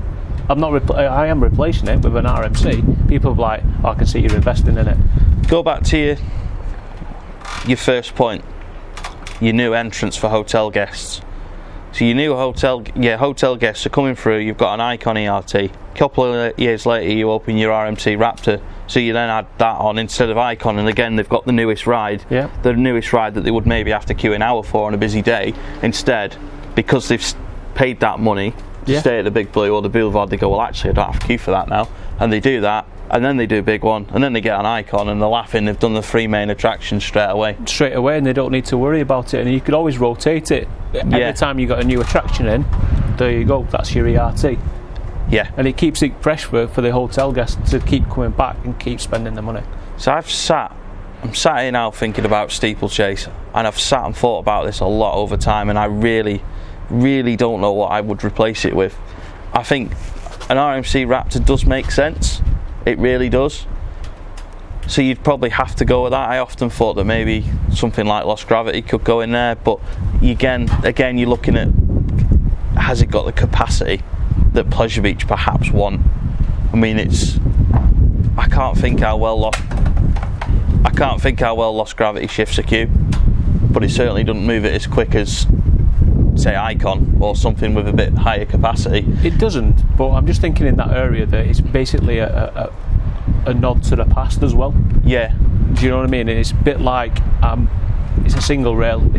I am replacing it with an RMC. People are like, oh, I can see you're investing in it. Go back to your first point, your new entrance for hotel guests. So your new hotel guests are coming through, you've got an icon ERT. A couple of years later you open your RMC Raptor, so you then add that on instead of icon, and again they've got the newest ride. Yeah. The newest ride that they would maybe have to queue an hour for on a busy day. Instead, because they've paid that money to stay at the Big Blue or the Boulevard, they go, well actually I don't have to queue for that now, and they do that. And then they do a big one, and then they get an icon, and they're laughing. They've done the 3 main attractions straight away, and they don't need to worry about it. And you could always rotate it every time you got a new attraction in. There you go, that's your ERT. Yeah, and it keeps it fresh for the hotel guests to keep coming back and keep spending the money. So I'm sat here now thinking about Steeplechase, and I've sat and thought about this a lot over time, and I really, really don't know what I would replace it with. I think an RMC Raptor does make sense. It really does. So you'd probably have to go with that. I often thought that maybe something like Lost Gravity could go in there, but again you're looking at, has it got the capacity that Pleasure Beach perhaps want? I mean, I can't think how well Lost Gravity shifts a queue, but it certainly doesn't move it as quick as, say, Icon or something with a bit higher capacity. It doesn't, but I'm just thinking in that area that it's basically a nod to the past as well. Yeah. Do you know what I mean? And it's a bit like it's a single rail, and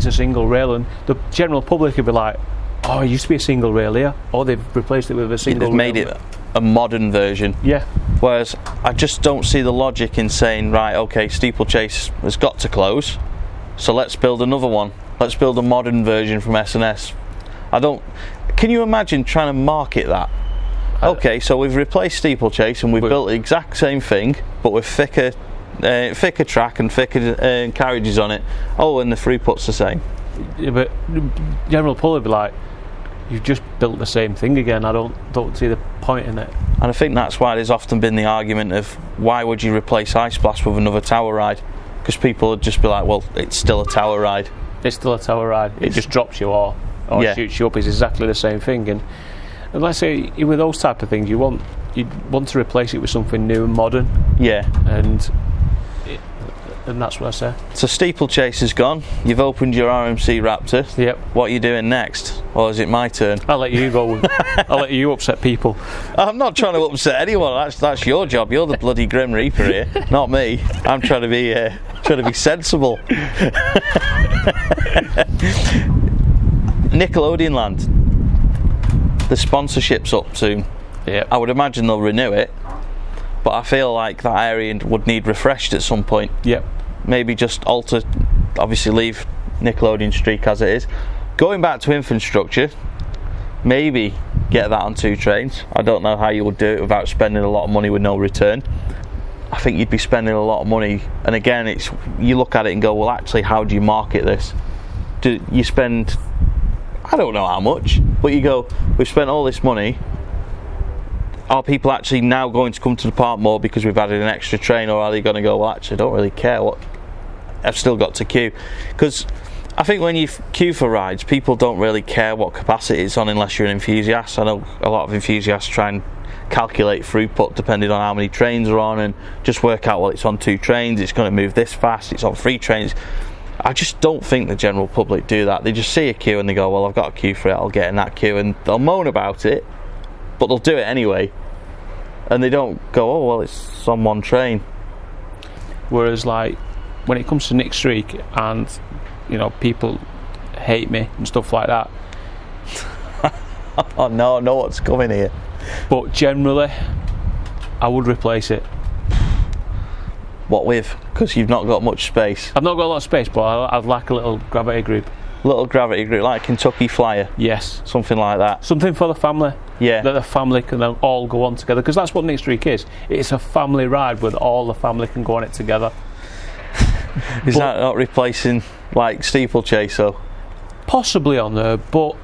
the general public would be like, oh, it used to be a single rail here, or they've replaced it with a single rail. They've made it a modern version. Yeah. Whereas I just don't see the logic in saying, right, okay, Steeplechase has got to close, so let's build another one. Let's build a modern version from S&S. Can you imagine trying to market that? Okay, so we've replaced Steeplechase and we've built the exact same thing, but with thicker track and thicker carriages on it. Oh, and the throughput's the same. Yeah, but general public would be like, you've just built the same thing again. I don't see the point in it. And I think that's why there's often been the argument of, why would you replace Ice Blast with another tower ride? Because people would just be like, well, it's still a tower ride. It's still a tower ride. It just drops you or shoots you up. It's exactly the same thing. And let's say with those type of things, you'd want to replace it with something new and modern. Yeah. And that's what I say. So Steeplechase is gone. You've opened your RMC Raptor. Yep. What are you doing next? Or is it my turn? I'll let you go. I'll let you upset people. I'm not trying to upset anyone. That's your job. You're the bloody Grim Reaper here, not me. I'm trying to be sensible. Nickelodeon Land. The sponsorship's up soon. Yeah. I would imagine they'll renew it, but I feel like that area would need refreshed at some point. Yep. Maybe just alter, obviously leave Nickelodeon Streak as it is. Going back to infrastructure, maybe get that on 2 trains. I don't know how you would do it without spending a lot of money with no return. I think you'd be spending a lot of money, and again, you look at it and go, well, actually, how do you market this? Do you spend, I don't know how much, but you go, we've spent all this money. Are people actually now going to come to the park more because we've added an extra train, or are they going to go, well, actually, I don't really care, I've still got to queue? Because I think when you queue for rides, people don't really care what capacity it's on unless you're an enthusiast. I know a lot of enthusiasts try and calculate throughput depending on how many trains are on and just work out, well, it's on 2 trains, it's going to move this fast, it's on 3 trains. I just don't think the general public do that. They just see a queue and they go, well, I've got a queue for it, I'll get in that queue, and they'll moan about it, but they'll do it anyway. And they don't go, oh, well, it's on 1 train. Whereas, like, when it comes to Nick Streak and, you know, people hate me and stuff like that. Oh no, I know what's coming here. But generally, I would replace it. What with? Because you've not got much space. I've not got a lot of space, but I'd like a little gravity group. Little gravity group, like Kentucky Flyer. Yes. Something like that. Something for the family. Yeah. That the family can then all go on together. Because that's what Nick Streak is. It's a family ride where all the family can go on it together. Is that not replacing like Steeplechase though? Possibly on there, but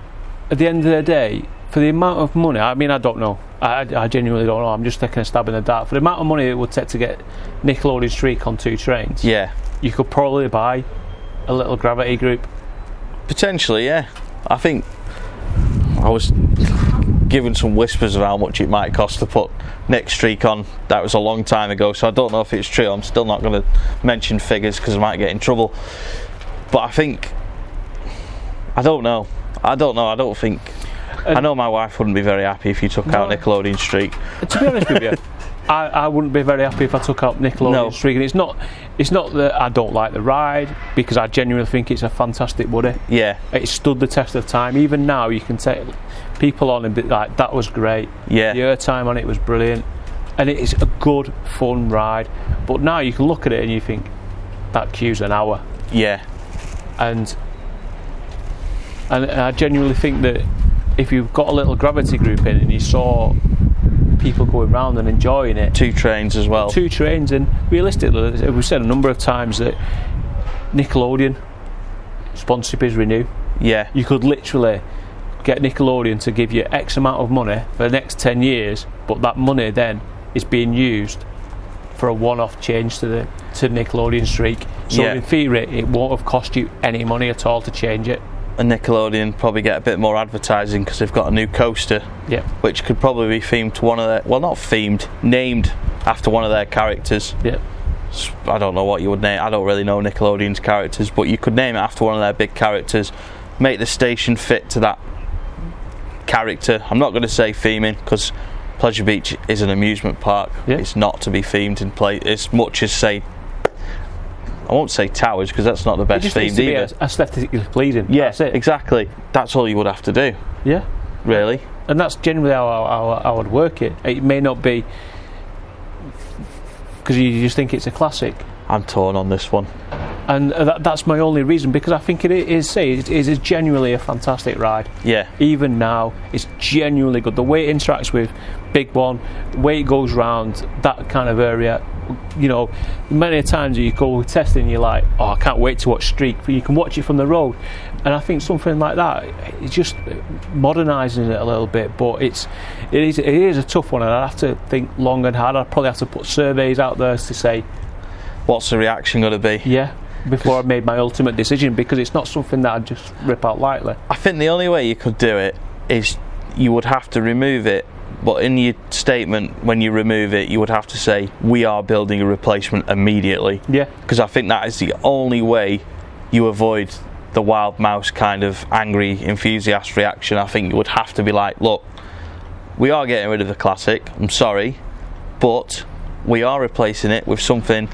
at the end of the day, for the amount of money, I mean, I don't know. I genuinely don't know. I'm just taking a stab in the dark. For the amount of money it would take to get Nickelodeon Streak on 2 trains, yeah, you could probably buy a little gravity group. Potentially, yeah. I think I was given some whispers of how much it might cost to put Nick Streak on. That was a long time ago, so I don't know if it's true. I'm still not going to mention figures because I might get in trouble. But I think, I don't know. I don't think. I know my wife wouldn't be very happy if you took out Nickelodeon Streak. To be honest with you, I wouldn't be very happy if I took out Nickelodeon Streak. And it's not that I don't like the ride, because I genuinely think it's a fantastic buddy. Yeah. It stood the test of time. Even now, you can take people on and be like, that was great. Yeah. The airtime on it was brilliant. And it's a good, fun ride. But now you can look at it and you think, that queue's an hour. Yeah. And I genuinely think that if you've got a little gravity group in and you saw people going round and enjoying it, 2 trains as well. 2 trains, and realistically, we've said a number of times that Nickelodeon sponsorship is Renew. Yeah. You could literally get Nickelodeon to give you X amount of money for the next 10 years, but that money then is being used for a one-off change to Nickelodeon Streak. So in theory, it won't have cost you any money at all to change it. And Nickelodeon probably get a bit more advertising because they've got a new coaster, which could probably be themed to one of their, well, not themed, named after one of their characters. Yeah. I don't know what you would name. I don't really know Nickelodeon's characters, but you could name it after one of their big characters. Make the station fit to that character. I'm not going to say theming because Pleasure Beach is an amusement park. Yeah. It's not to be themed in play as much as, say, I won't say towers because that's not the best themed either. Be aesthetically pleasing. Yeah, that's it. Exactly. That's all you would have to do. Yeah. Really. And that's generally how I would work it. It may not be because you just think it's a classic. I'm torn on this one. And that's my only reason, because I think it is genuinely a fantastic ride. Yeah. Even now, it's genuinely good. The way it interacts with Big One, the way it goes round that kind of area. You know, many times you go testing, you're like, oh, I can't wait to watch Streak. You can watch it from the road, and I think something like that, it's just modernising it a little bit. But it is a tough one, and I'd have to think long and hard. I'd probably have to put surveys out there to say, what's the reaction going to be? Yeah. Before I made my ultimate decision, because it's not something that I'd just rip out lightly. I think the only way you could do it is you would have to remove it, but in your statement when you remove it you would have to say we are building a replacement immediately. Yeah. Because I think that is the only way you avoid the wild mouse kind of angry enthusiast reaction. I think you would have to be like, look, we are getting rid of the classic, I'm sorry, but we are replacing it with something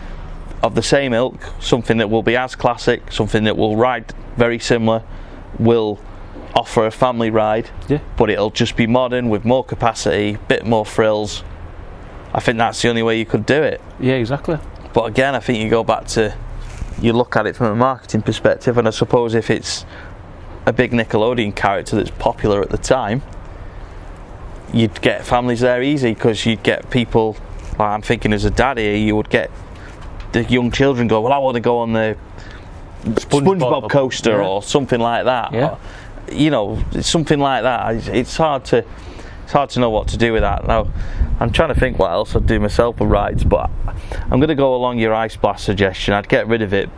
of the same ilk, something that will be as classic, something that will ride very similar, will offer a family ride, but it'll just be modern with more capacity, bit more frills. I think that's the only way you could do it. Yeah, exactly. But again, I think you go back to, you look at it from a marketing perspective, and I suppose if it's a big Nickelodeon character that's popular at the time, you'd get families there easy, because you'd get people, like I'm thinking as a dad here, you would get the young children go, well, I want to go on the SpongeBob coaster or something like that. Yeah. Or, you know, something like that. It's hard to know what to do with that. Now, I'm trying to think what else I'd do myself for rides, but I'm going to go along your Ice Blast suggestion. I'd get rid of it,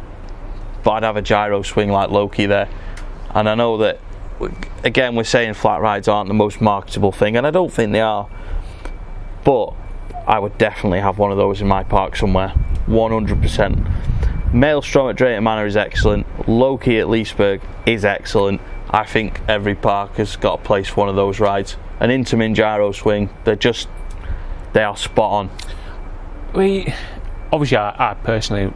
but I'd have a gyro swing like Loki there. And I know that, again, we're saying flat rides aren't the most marketable thing, and I don't think they are, but I would definitely have one of those in my park somewhere, 100%. Maelstrom at Drayton Manor is excellent. Loki at Leesburg is excellent. I think every park has got a place for one of those rides. An Intamin gyro swing, they are spot on. Obviously I personally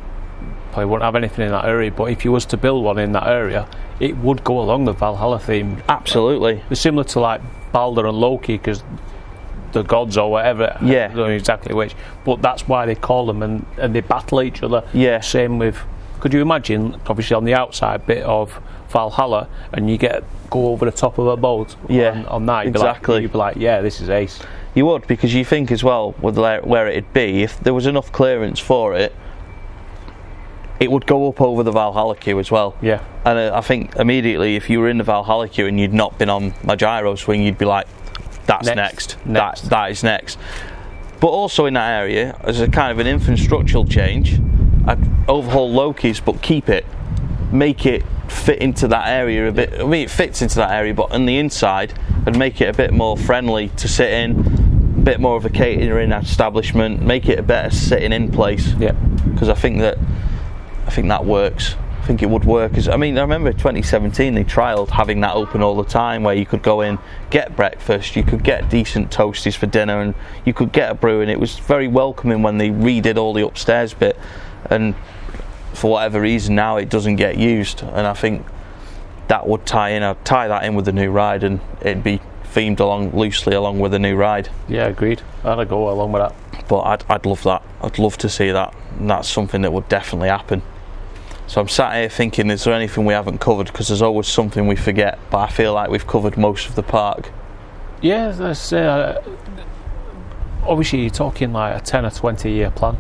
probably wouldn't have anything in that area, but if you was to build one in that area, it would go along the Valhalla theme. Absolutely. They're similar to like Balder and Loki, because the gods or whatever. Yeah. I don't know exactly which, but that's why they call them, and they battle each other. Yeah. Same with, could you imagine, obviously on the outside bit of Valhalla, and you go over the top of a boat on that, exactly. You'd be like, yeah, this is ace. You would, because you think as well, with where it'd be, if there was enough clearance for it, it would go up over the Valhalla queue as well. Yeah. And I think immediately, if you were in the Valhalla queue and you'd not been on my gyro swing, you'd be like, that's next. That is next. But also in that area, as a kind of an infrastructural change, I'd overhaul Loki's, but keep it, make it fit into that area a bit. I mean, it fits into that area, but on the inside, I'd make it a bit more friendly to sit in, a bit more of a catering establishment, make it a better sitting in place. Yeah. Because I think that works. I think it would work. I remember 2017 they trialled having that open all the time, where you could go in, get breakfast, you could get decent toasties for dinner, and you could get a brew, and it was very welcoming when they redid all the upstairs bit. And for whatever reason now it doesn't get used, and I think that would I'd tie that in with the new ride, and it'd be themed loosely along with the new ride. Yeah, agreed. I'd go along with that. But I'd love that. I'd love to see that, and that's something that would definitely happen. So I'm sat here thinking, is there anything we haven't covered? Because there's always something we forget, but I feel like we've covered most of the park. Yeah, obviously you're talking like a 10 or 20 year plan.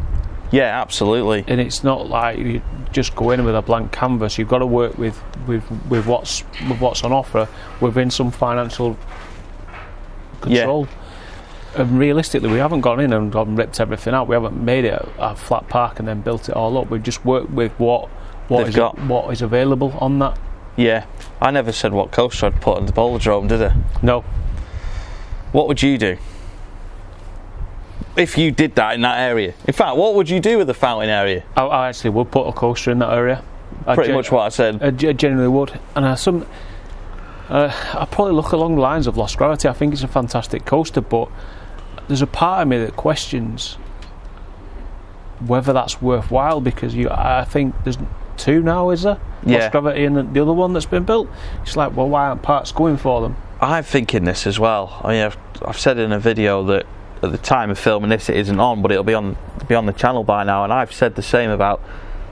Yeah, absolutely. And it's not like you just go in with a blank canvas. You've got to work with what's on offer within some financial control. Yeah. And realistically, we haven't gone in and ripped everything out. We haven't made it a flat park and then built it all up. We've just worked with what is available on that. Yeah. I never said what coaster I'd put on the Bolodrome, did I? No. What would you do if you did that in that area? In fact, what would you do with the fountain area? I actually would put a coaster in that area. Pretty much what I said. I genuinely would. And I probably look along the lines of Lost Gravity. I think it's a fantastic coaster, but there's a part of me that questions whether that's worthwhile, because I think there's two now, is there? Yeah. Lost Gravity and the other one that's been built. It's like, well, why aren't parks going for them? I'm thinking this as well. I mean, I've said in a video that at the time of filming this, it isn't on, but it'll be on the channel by now, and I've said the same about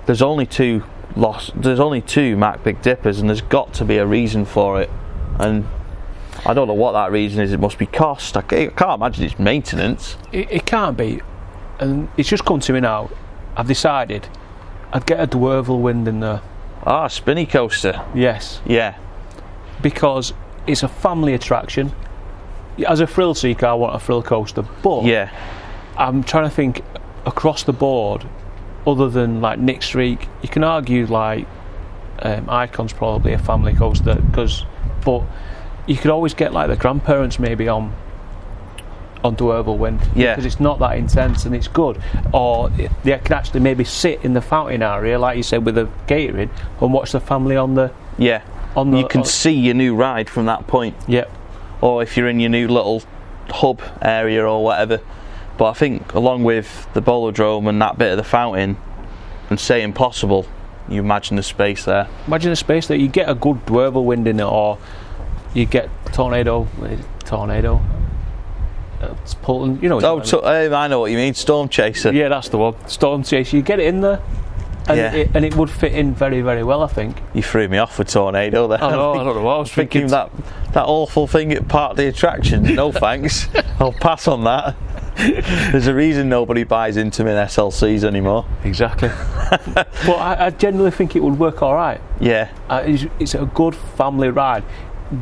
there's only two Mac Big Dippers, and there's got to be a reason for it, and I don't know what that reason is. It must be cost. I can't imagine it's maintenance. It can't be, and it's just come to me now. I've decided I'd get a Whirlwind in there. Spinny coaster. Yes. Yeah. Because it's a family attraction. As a thrill seeker, I want a thrill coaster, but yeah, I'm trying to think across the board, other than like Nick Streak. You can argue like Icon's probably a family coaster, but you could always get like the grandparents maybe on Whirlwind, yeah, because it's not that intense and it's good. Or they can actually maybe sit in the fountain area, like you said, with the catering, and watch the family on the you can see your new ride from that point. Yeah. Or if you're in your new little hub area or whatever. But I think along with the Bolodrome and that bit of the fountain, and say Impossible, you imagine the space there. Imagine the space there. You get a good Whirlwind in it, or you get Tornado. It's pulling, you know. I know what you mean. Storm Chaser. Yeah, that's the one. Storm Chaser. You get it in there, and it would fit in very, very well, I think. You threw me off with Tornado there. I don't know what I was thinking. That awful thing at part of the attractions. No thanks. I'll pass on that. There's a reason nobody buys Intamin SLCs anymore. Exactly. But I genuinely think it would work all right. Yeah. It's a good family ride.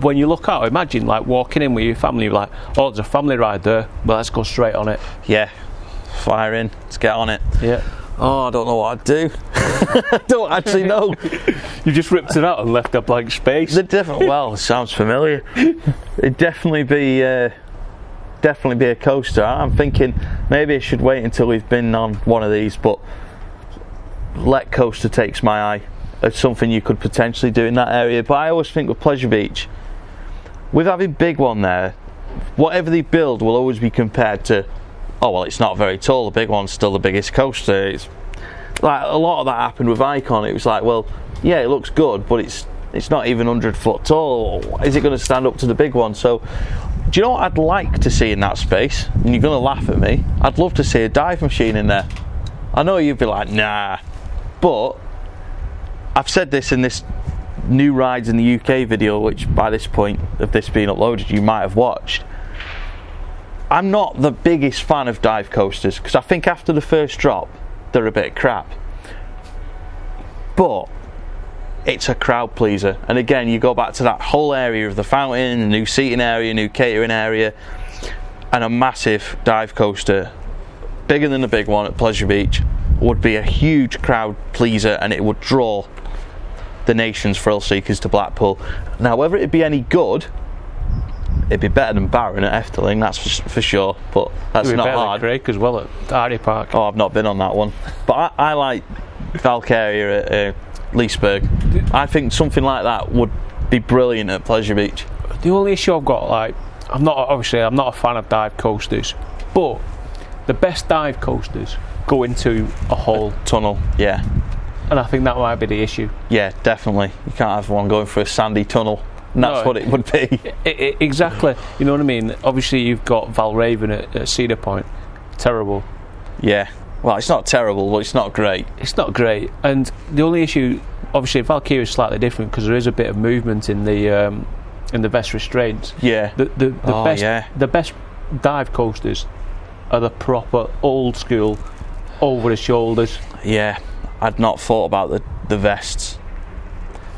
When you look out, imagine like walking in with your family, you're like, oh, there's a family ride there, well, let's go straight on it. Yeah. Fire in. Let's get on it. Yeah. Oh, I don't know what I'd do. I don't actually know. You just ripped it out and left a blank space. Well, it sounds familiar. It'd definitely be a coaster. I'm thinking maybe I should wait until we've been on one of these, but Let Coaster takes my eye. It's something you could potentially do in that area. But I always think with Pleasure Beach, with having big one there, whatever they build will always be compared to, oh well, it's not very tall, the big one's still the biggest coaster. It's like a lot of that happened with Icon. It was like, well, yeah, it looks good, but it's not even 100 foot tall. Is it going to stand up to the big one? So Do you know what I'd like to see in that space? And you're going to laugh at me. I'd love to see a dive machine in there. I know you'd be like, nah. But I've said this in this new rides in the UK video, which by this point of this being uploaded you might have watched. I'm not the biggest fan of dive coasters because I think after the first drop they're a bit crap, but it's a crowd pleaser. And again, you go back to that whole area of the fountain, the new seating area, new catering area, and a massive dive coaster bigger than the big one at Pleasure Beach would be a huge crowd pleaser, and it would draw the nation's thrill seekers to Blackpool. Now, whether it'd be any good, it'd be better than Barron at Efteling, that's for sure, but that's not hard. Craig as well at Hardy Park. Oh, I've not been on that one, but I like Valkyria at Leesburg. I think something like that would be brilliant at Pleasure Beach. The only issue I've got, like, I'm not a fan of dive coasters, but the best dive coasters go into a hole, tunnel, yeah, and I think that might be the issue. Yeah, definitely. You can't have one going through a sandy tunnel. And that's what it would be. Exactly. You know what I mean? Obviously, you've got Valraven at Cedar Point. Terrible. Yeah. Well, it's not terrible, but it's not great. It's not great. And the only issue, obviously, Valkyria is slightly different because there is a bit of movement in the vest restraints. Yeah. The best dive coasters are the proper old school, over the shoulders. Yeah. I'd not thought about the vests.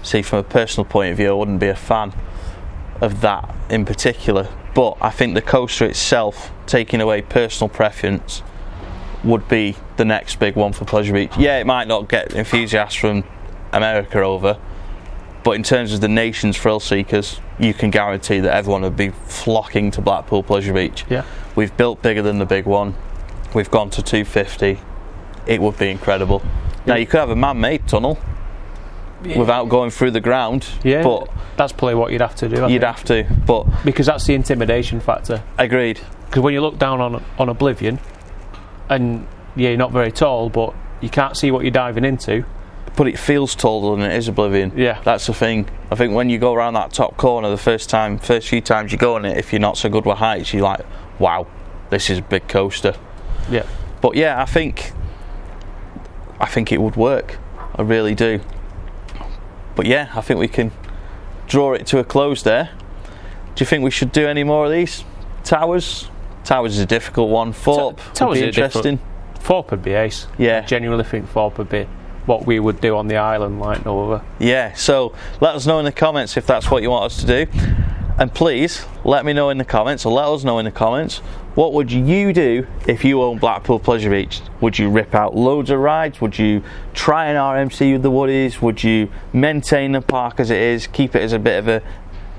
See, from a personal point of view, I wouldn't be a fan of that in particular, but I think the coaster itself, taking away personal preference, would be the next big one for Pleasure Beach. Yeah, it might not get enthusiasts from America over, but in terms of the nation's thrill seekers, you can guarantee that everyone would be flocking to Blackpool Pleasure Beach. Yeah. We've built bigger than the big one, we've gone to 250, it would be incredible. Now, you could have a man-made tunnel, without going through the ground, but that's probably what you'd have to do. You'd have to, but because that's the intimidation factor. Agreed. Because when you look down on Oblivion, and you're not very tall, but you can't see what you're diving into. But it feels taller than it is Oblivion. Yeah, that's the thing. I think when you go around that top corner the first few times you go on it, if you're not so good with heights, you're like, wow, this is a big coaster. Yeah. But yeah, I think it would work. I really do. But yeah, I think we can draw it to a close there. Do you think we should do any more of these? Towers? Towers is a difficult one. Thorpe would be interesting. Thorpe would be ace. Yeah. I genuinely think Thorpe would be what we would do on the island like no other. Yeah, so let us know in the comments if that's what you want us to do. And please, let me know in the comments, or let us know in the comments, what would you do if you owned Blackpool Pleasure Beach? Would you rip out loads of rides? Would you try an RMC with the Woodies? Would you maintain the park as it is, keep it as a bit of a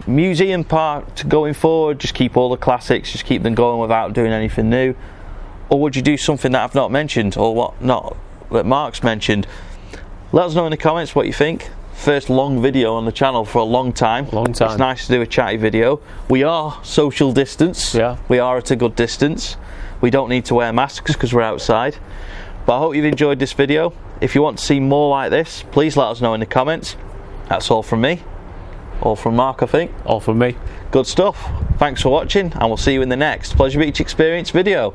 museum park to going forward, just keep all the classics, just keep them going without doing anything new? Or would you do something that I've not mentioned, or that Mark's mentioned? Let us know in the comments what you think. First long video on the channel for a long time. It's nice to do a chatty video. We are social distance. Yeah. We are at a good distance. We don't need to wear masks because we're outside. But I hope you've enjoyed this video. If you want to see more like this, please let us know in the comments. That's all from me. All from Mark, I think. All from me. Good stuff. Thanks for watching, and we'll see you in the next Pleasure Beach Experience video.